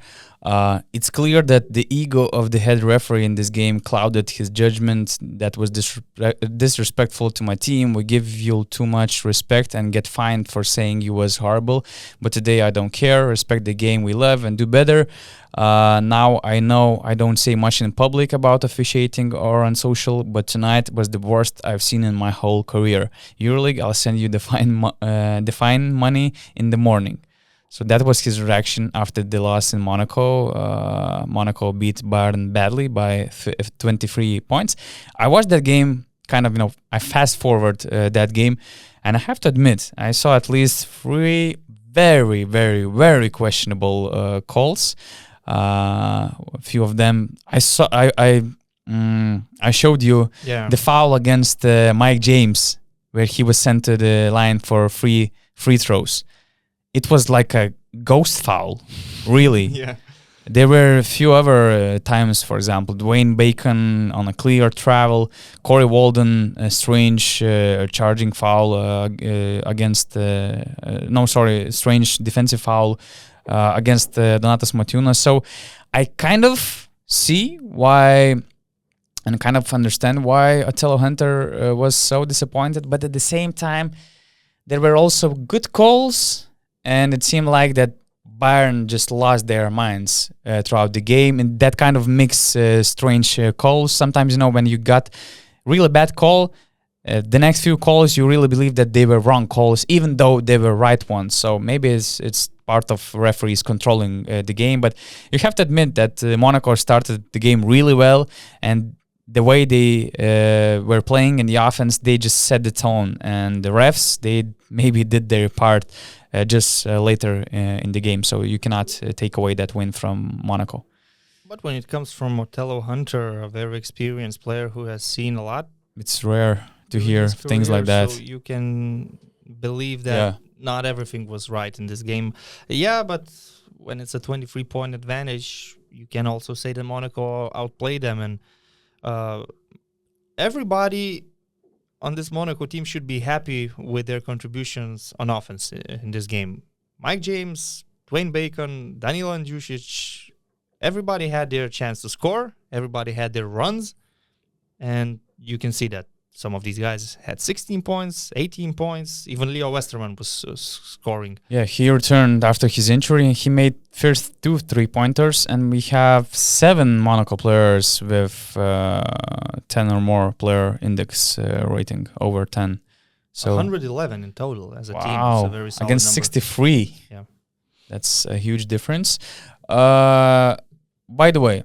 It's clear that the ego of the head referee in this game clouded his judgment. That was disrespectful to my team. We give you too much respect and get fined for saying you was horrible. But today I don't care. Respect the game we love and do better. Now I know I don't say much in public about officiating or on social, but tonight was the worst I've seen in my whole career. EuroLeague, I'll send you the fine money in the morning. So that was his reaction after the loss in Monaco. Monaco beat Bayern badly by 23 points. I watched that game I fast forward that game, and I have to admit, I saw at least 3 very, very, very questionable calls. A few of them I saw. I showed you the foul against Mike James, where he was sent to the line for free throws. It was like a ghost foul, really. Yeah. There were a few other times, for example, Dwayne Bacon on a clear travel, Corey Walden, a strange charging foul against... strange defensive foul against Donatas Motiejunas. So I kind of see why and kind of understand why Othello Hunter was so disappointed. But at the same time, there were also good calls. And it seemed like that Bayern just lost their minds throughout the game. And that kind of mix strange calls. Sometimes, when you got really bad call, the next few calls, you really believe that they were wrong calls, even though they were right ones. So maybe it's part of referees controlling the game. But you have to admit that Monaco started the game really well. And the way they were playing in the offense, they just set the tone. And the refs, they maybe did their part just later in the game. So you cannot take away that win from Monaco. But when it comes from Othello Hunter, a very experienced player who has seen a lot, it's rare to hear things like that. So you can believe that not everything was right in this game. Yeah, but when it's a 23-point advantage, you can also say that Monaco outplayed them. And everybody on this Monaco team should be happy with their contributions on offense in this game. Mike James, Dwayne Bacon, Danilo Andjušić, everybody had their chance to score. Everybody had their runs. And you can see that some of these guys had 16 points, 18 points. Even Leo Westerman was scoring. Yeah, he returned after his injury. He made first 2 3-pointers, and we have 7 Monaco players with 10 or more player index rating, over 10. So 111 in total as a team. Wow, a very solid against number. 63. Yeah, that's a huge difference. By the way,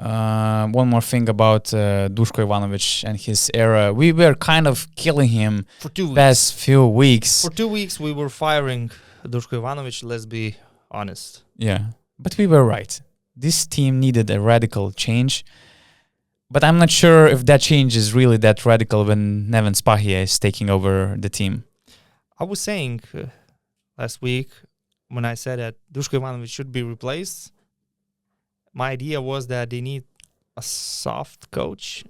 one more thing about Duško Ivanović and his era. We were kind of killing him For 2 weeks. past few weeks. For 2 weeks, we were firing Duško Ivanović, let's be honest. Yeah, but we were right. This team needed a radical change. But I'm not sure if that change is really that radical when Neven Spahija is taking over the team. I was saying last week when I said that Duško Ivanović should be replaced, my idea was that they need a soft coach,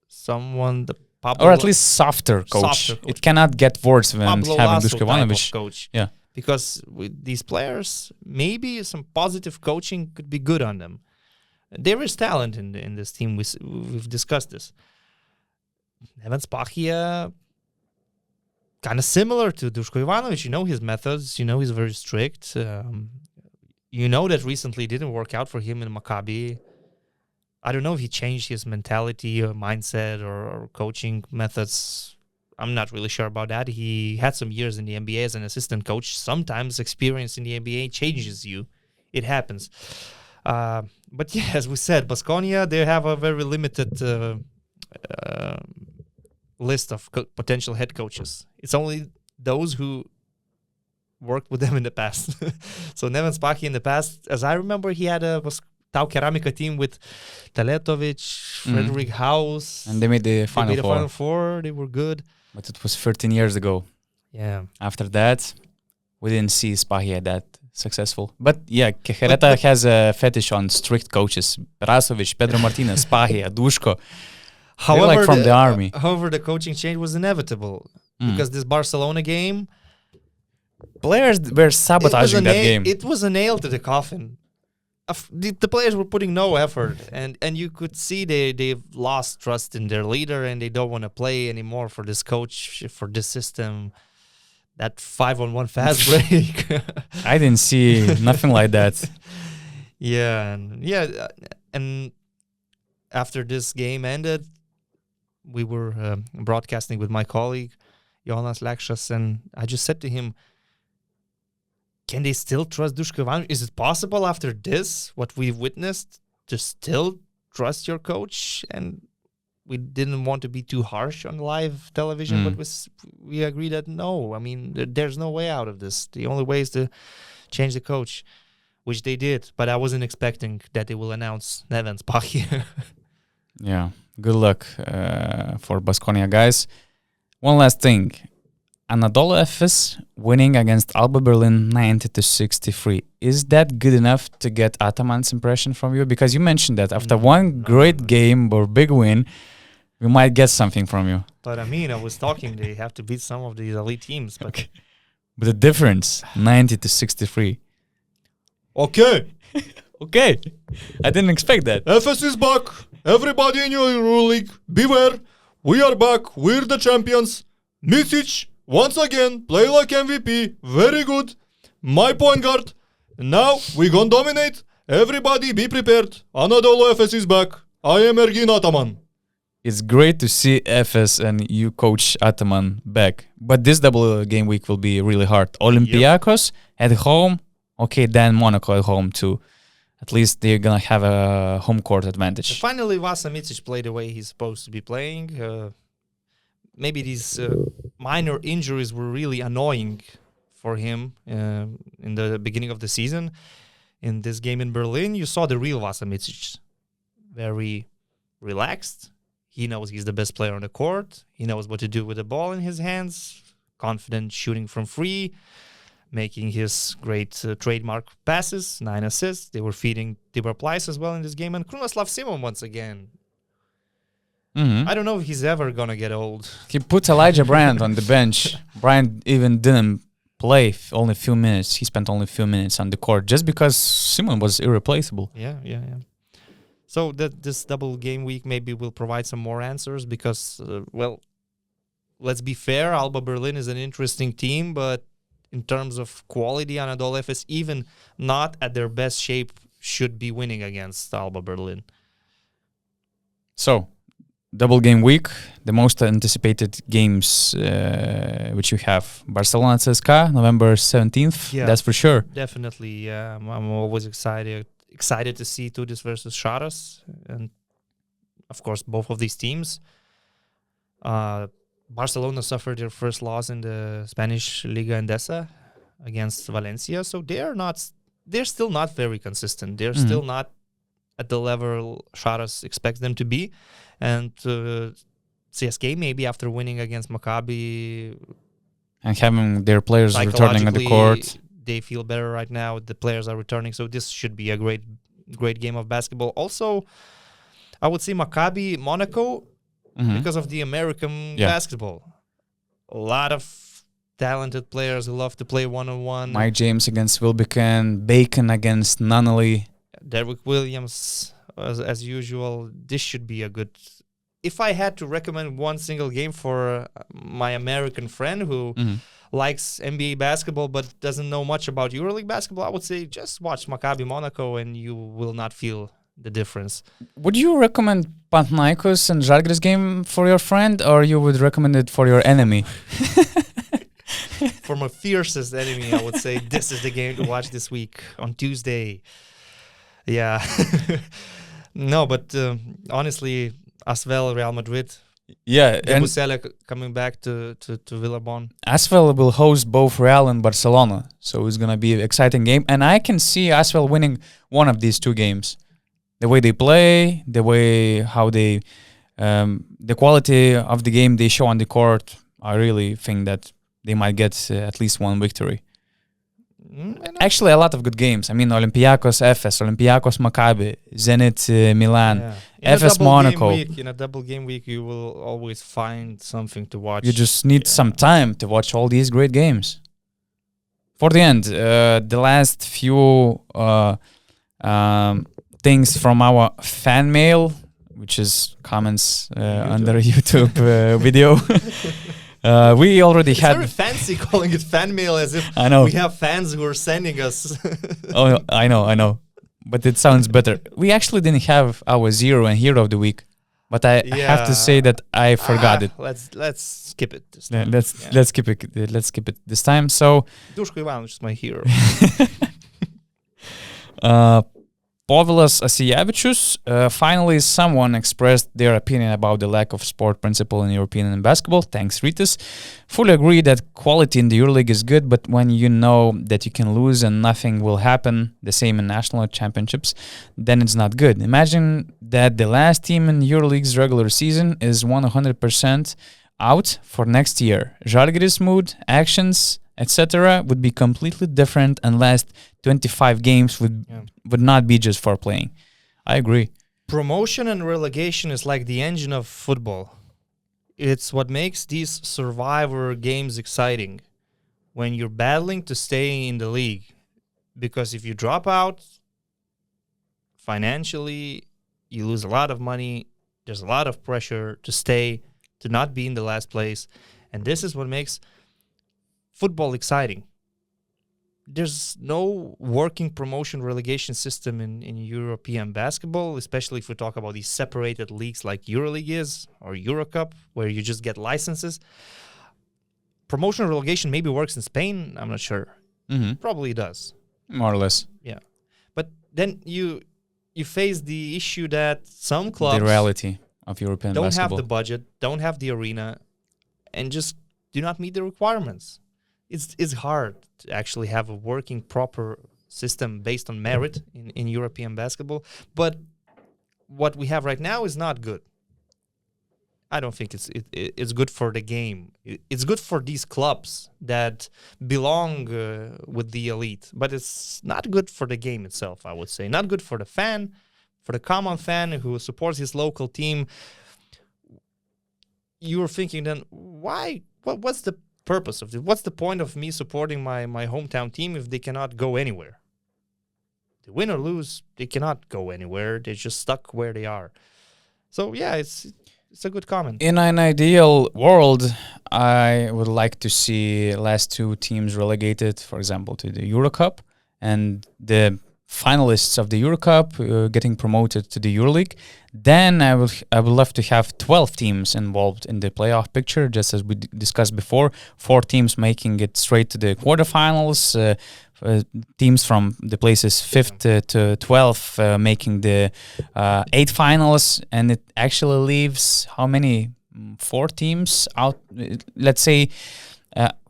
someone Or at least softer coach. Softer coach. It cannot get worse than Pablo having Lasso Duško type of Ivanović. coach. Yeah. Because with these players, maybe some positive coaching could be good on them. There is talent in this team. We've discussed this. Neven Spahija, kind of similar to Duško Ivanović. You know his methods. You know he's very strict. You know that recently didn't work out for him in Maccabi. I don't know if he changed his mentality or mindset or coaching methods. I'm not really sure about that. He had some years in the NBA as an assistant coach. Sometimes experience in the NBA changes you. It happens. But yeah, as we said, Baskonia, they have a very limited list of potential head coaches. It's only those who worked with them in the past. So Neven Spahija in the past, as I remember, he had a Tau Keramika team with Teletovic, Frederick House. And they made the Final Four. Final Four. They were good. But it was 13 years ago. Yeah. After that, we didn't see Spahija that successful. But yeah, Kehereta has a fetish on strict coaches. Rasovic, Pedro Martinez, Spahija, Duško. They're like from the army. However, the coaching change was inevitable because this Barcelona game, players were sabotaging that game. It was a nail to the coffin. The players were putting no effort, and you could see they've lost trust in their leader, and they don't want to play anymore for this coach, for this system. That 5-on-1 fast break. I didn't see nothing like that. And after this game ended, we were broadcasting with my colleague Jonas Lakšas, and I just said to him, can they still trust Duško Ivanović? Is it possible after this, what we've witnessed, to still trust your coach? And we didn't want to be too harsh on live television, but we agreed that no. I mean, there's no way out of this. The only way is to change the coach, which they did. But I wasn't expecting that they will announce Neven Spahija. Yeah, good luck for Baskonia, guys. One last thing. Anadolu Efes winning against Alba Berlin 90-63. Is that good enough to get Ataman's impression from you? Because you mentioned that after one great game or big win, we might get something from you. But I mean, I was talking, they have to beat some of these elite teams. But okay. But the difference, 90-63. Okay. Okay. I didn't expect that. Efes is back. Everybody in your EuroLeague, beware. We are back. We're the champions. Micic, once again, play like MVP. Very good. My point guard. Now we gonna dominate. Everybody be prepared. Anadolu Efes is back. I am Ergin Ataman. It's great to see Efes and you coach Ataman back. But this double game week will be really hard. Olympiacos at home. Okay, then Monaco at home too. At least they're gonna have a home court advantage. Finally, Vasa Micic played the way he's supposed to be playing. Maybe these minor injuries were really annoying for him in the beginning of the season. In this game in Berlin, you saw the real Vasa Micic. Very relaxed. He knows he's the best player on the court. He knows what to do with the ball in his hands. Confident shooting from free. Making his great trademark passes. 9 assists. They were feeding Tibor Pleiss as well in this game. And Krunoslav Simon once again. I don't know if he's ever going to get old. He put Elijah Bryant on the bench. Bryant even didn't play only a few minutes. He spent only a few minutes on the court just because Simon was irreplaceable. Yeah. So this double game week maybe will provide some more answers because, let's be fair. Alba Berlin is an interesting team, but in terms of quality, Anadolu Efes, even not at their best shape, should be winning against Alba Berlin. So, double game week, the most anticipated games which you have. Barcelona CSKA, November 17th, that's for sure. Definitely, I'm always excited excited to see Tudis versus Šaras, and of course both of these teams. Barcelona suffered their first loss in the Spanish Liga Endesa against Valencia, so they're still not very consistent. They're still not at the level Šaras expects them to be, and CSKA maybe after winning against Maccabi and having their players returning on the court, they feel better right now. The players are returning, so this should be a great game of basketball. Also, I would say Maccabi Monaco because of the American basketball. A lot of talented players who love to play one-on-one. Mike James against Wilbekin, Bacon against Nunnally. Derrick Williams, as usual. This should be a good... If I had to recommend one single game for my American friend who likes NBA basketball but doesn't know much about EuroLeague basketball, I would say just watch Maccabi Monaco and you will not feel the difference. Would you recommend Panathinaikos and Žalgiris game for your friend, or you would recommend it for your enemy? For my fiercest enemy, I would say this is the game to watch this week on Tuesday. Yeah. No, but honestly... Asvel, Real Madrid. Yeah, and Busele coming back to Villabon. Asvel will host both Real and Barcelona, so it's gonna be an exciting game. And I can see Asvel winning one of these two games. The way they play, the way how they, the quality of the game they show on the court. I really think that they might get at least one victory. Actually, a lot of good games. I mean, Olympiacos, Efes, Olympiacos, Maccabi, Zenit, Milan, Efes, Monaco. In a double game week, you will always find something to watch. You just need some time to watch all these great games. For the end, the last few things from our fan mail, which is comments under a YouTube video. We already had... It's very fancy calling it fan mail as if we have fans who are sending us. Oh, I know. But it sounds better. We actually didn't have our zero and hero of the week. But I have to say that I forgot it. Let's skip it this time. Let's skip it. Let's skip it this time. So Duško Ivanović is my hero. Povilas Asijevičius, finally someone expressed their opinion about the lack of sport principle in European basketball. Thanks, Rytis. Fully agree that quality in the EuroLeague is good, but when you know that you can lose and nothing will happen, the same in national championships, then it's not good. Imagine that the last team in EuroLeague's regular season is 100% out for next year. Žalgiris mood, actions, etc. would be completely different, and last 25 games would not be just for playing. I agree. Promotion and relegation is like the engine of football. It's what makes these survivor games exciting when you're battling to stay in the league. Because if you drop out, financially, you lose a lot of money. There's a lot of pressure to stay, to not be in the last place. And this is what makes football exciting. There's no working promotion relegation system in European basketball, especially if we talk about these separated leagues like EuroLeague is or EuroCup, where you just get licenses. Promotion relegation maybe works in Spain. I'm not sure. Probably does. More or less. Yeah. But then you face the issue that some clubs... The reality of European don't basketball. have the budget, don't have the arena, and just do not meet the requirements. It's hard to actually have a working proper system based on merit in European basketball. But what we have right now is not good. I don't think it's good for the game. It's good for these clubs that belong with the elite, but it's not good for the game itself, I would say. Not good for the fan, for the common fan who supports his local team. You're thinking then, why? What's the purpose of it? What's the point of me supporting my hometown team if they cannot go anywhere? They win or lose, they cannot go anywhere. They're just stuck where they are. So yeah, it's a good comment. In an ideal world, I would like to see last two teams relegated, for example, to the EuroCup, and the finalists of the EuroCup getting promoted to the EuroLeague. Then I would love to have 12 teams involved in the playoff picture, just as we discussed before. 4 teams making it straight to the quarterfinals, teams from the places 5th to 12th making the 8 finals, and it actually leaves how many? 4 teams out. Let's say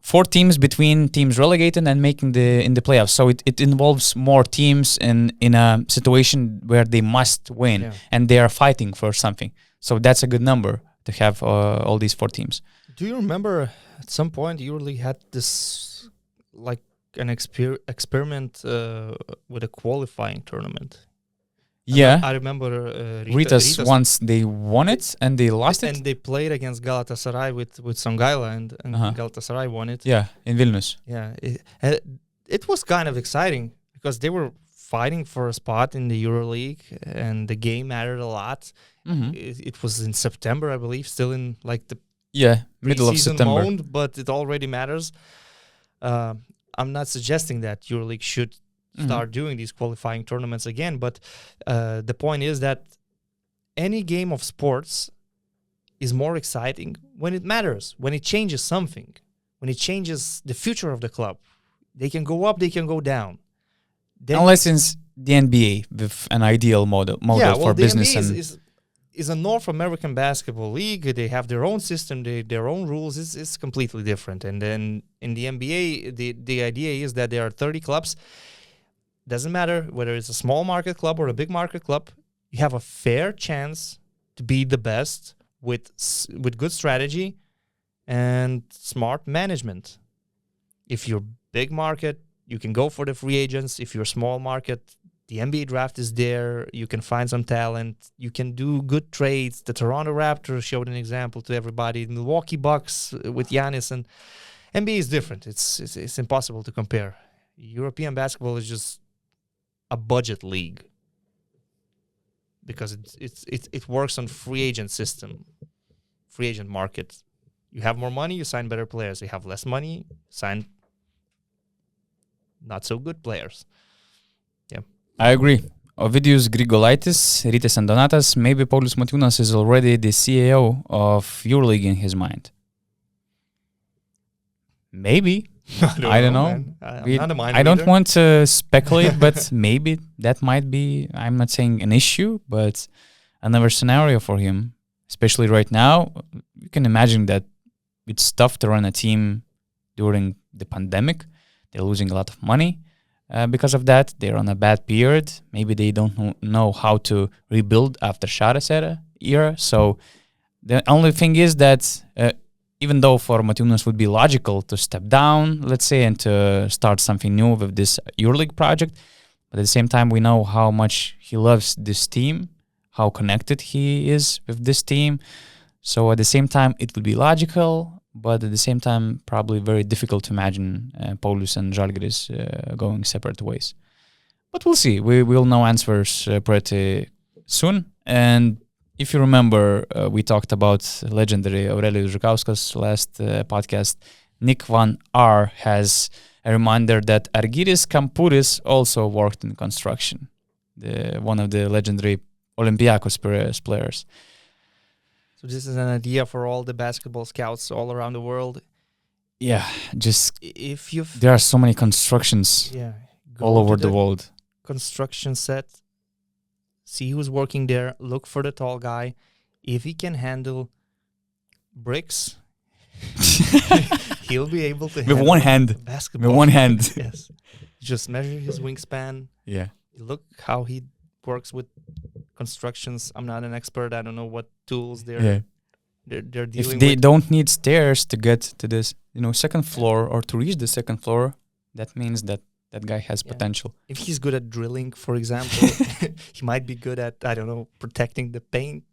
4 teams between teams relegated and making in the playoffs. So it involves more teams in a situation where they must win and they are fighting for something. So that's a good number to have all these 4 teams. Do you remember at some point EuroLeague had this like an experiment with a qualifying tournament? I remember Rytis once they won it and they lost it. And they played against Galatasaray with Songaila and Galatasaray won it. Yeah, in Vilnius. Yeah, it was kind of exciting because they were fighting for a spot in the EuroLeague and the game mattered a lot. It was in September, I believe, still in like the middle of September. Mode, but it already matters. I'm not suggesting that EuroLeague should start doing these qualifying tournaments again, but the point is that any game of sports is more exciting when it matters, when it changes something, when it changes the future of the club. They can go up, they can go down. Unless it's the NBA with an ideal model for business. The NBA is a North American basketball league. They have their own system, their own rules. It's completely different. And then in the NBA, the idea is that there are 30 clubs. Doesn't matter whether it's a small market club or a big market club. You have a fair chance to be the best with good strategy and smart management. If you're big market, you can go for the free agents. If you're small market, the NBA draft is there. You can find some talent. You can do good trades. The Toronto Raptors showed an example to everybody. Milwaukee Bucks with Giannis, and NBA is different. It's impossible to compare. European basketball is just a budget league because it works on free agent system, free agent market. You have more money, you sign better players. You have less money, sign not so good players. Yeah, I agree. Ovidijus Grigolaitis, Rytis and Donatas. Maybe Paulius Motūnas is already the CEO of EuroLeague in his mind. Maybe. I don't know. I don't want to speculate, but maybe that might be, I'm not saying an issue, but another scenario for him, especially right now. You can imagine that it's tough to run a team during the pandemic. They're losing a lot of money because of that. They're on a bad period. Maybe they don't know how to rebuild after Šaras era. So the only thing is that even though for Motūnas would be logical to step down, let's say, and to start something new with this EuroLeague project, but at the same time, we know how much he loves this team, how connected he is with this team. So at the same time, it would be logical, but at the same time, probably very difficult to imagine Paulius and Žalgiris going separate ways. But we'll see. We will know answers pretty soon. And if you remember, we talked about legendary Aurelijus Žukauskas last podcast. Nick Van R has a reminder that Argyris Kampuris also worked in construction, one of the legendary Olympiakos players. So this is an idea for all the basketball scouts all around the world. Yeah, just there are so many constructions all over the world. Construction set. See who's working there. Look for the tall guy. If he can handle bricks, he'll be able to with one hand. Basketball. With one hand. Yes. Just measure his wingspan. Yeah. Look how he works with constructions. I'm not an expert. I don't know what tools they're dealing with. If they don't need stairs to get to this, second floor or to reach the second floor, that means that guy has potential. If he's good at drilling, for example, he might be good at, I don't know, protecting the paint.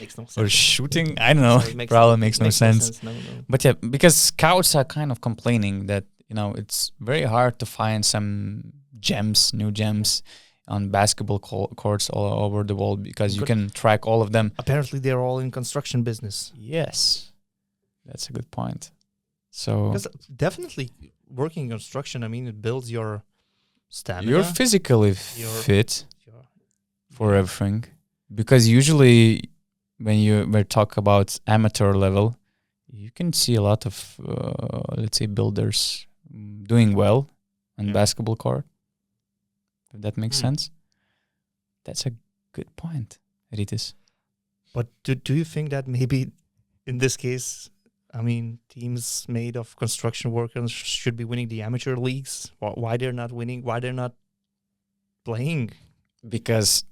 Makes no sense. Or shooting, I don't know. Probably makes no sense. No. But yeah, because scouts are kind of complaining that, it's very hard to find some new gems on basketball courts all over the world because you can track all of them. Apparently, they're all in construction business. Yes. That's a good point. So because definitely working in construction, it builds your stamina. You're physically fit for everything. Because usually when we talk about amateur level, you can see a lot of, let's say, builders doing well on Yeah. basketball court. If that makes Hmm. sense. That's a good point, Rytis. But do you think that maybe in this case, I mean, teams made of construction workers should be winning the amateur leagues? Why they're not winning? Why they're not playing? Because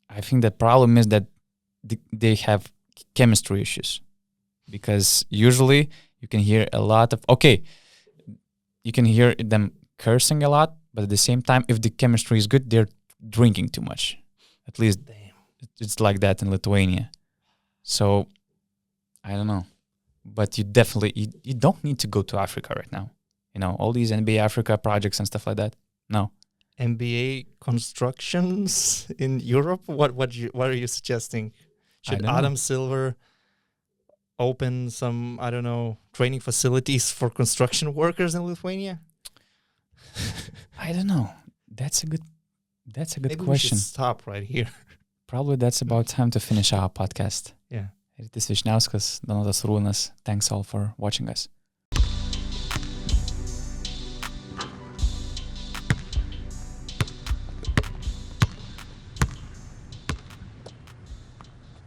I think the problem is that they have chemistry issues. Because usually you can hear a lot of, you can hear them cursing a lot, but at the same time, if the chemistry is good, they're drinking too much. At least it's like that in Lithuania. So I don't know. But you definitely, you don't need to go to Africa right now. You know, all these NBA Africa projects and stuff like that. No. NBA constructions in Europe? What are you suggesting? Should don't know. Adam Silver open some, I don't know, training facilities for construction workers in Lithuania? I don't know. That's a good Maybe question. we should stop right here. Probably that's about time to finish our podcast. Yeah. Rytis Vysniauskas, Donatas Urbonas. Thanks all for watching us.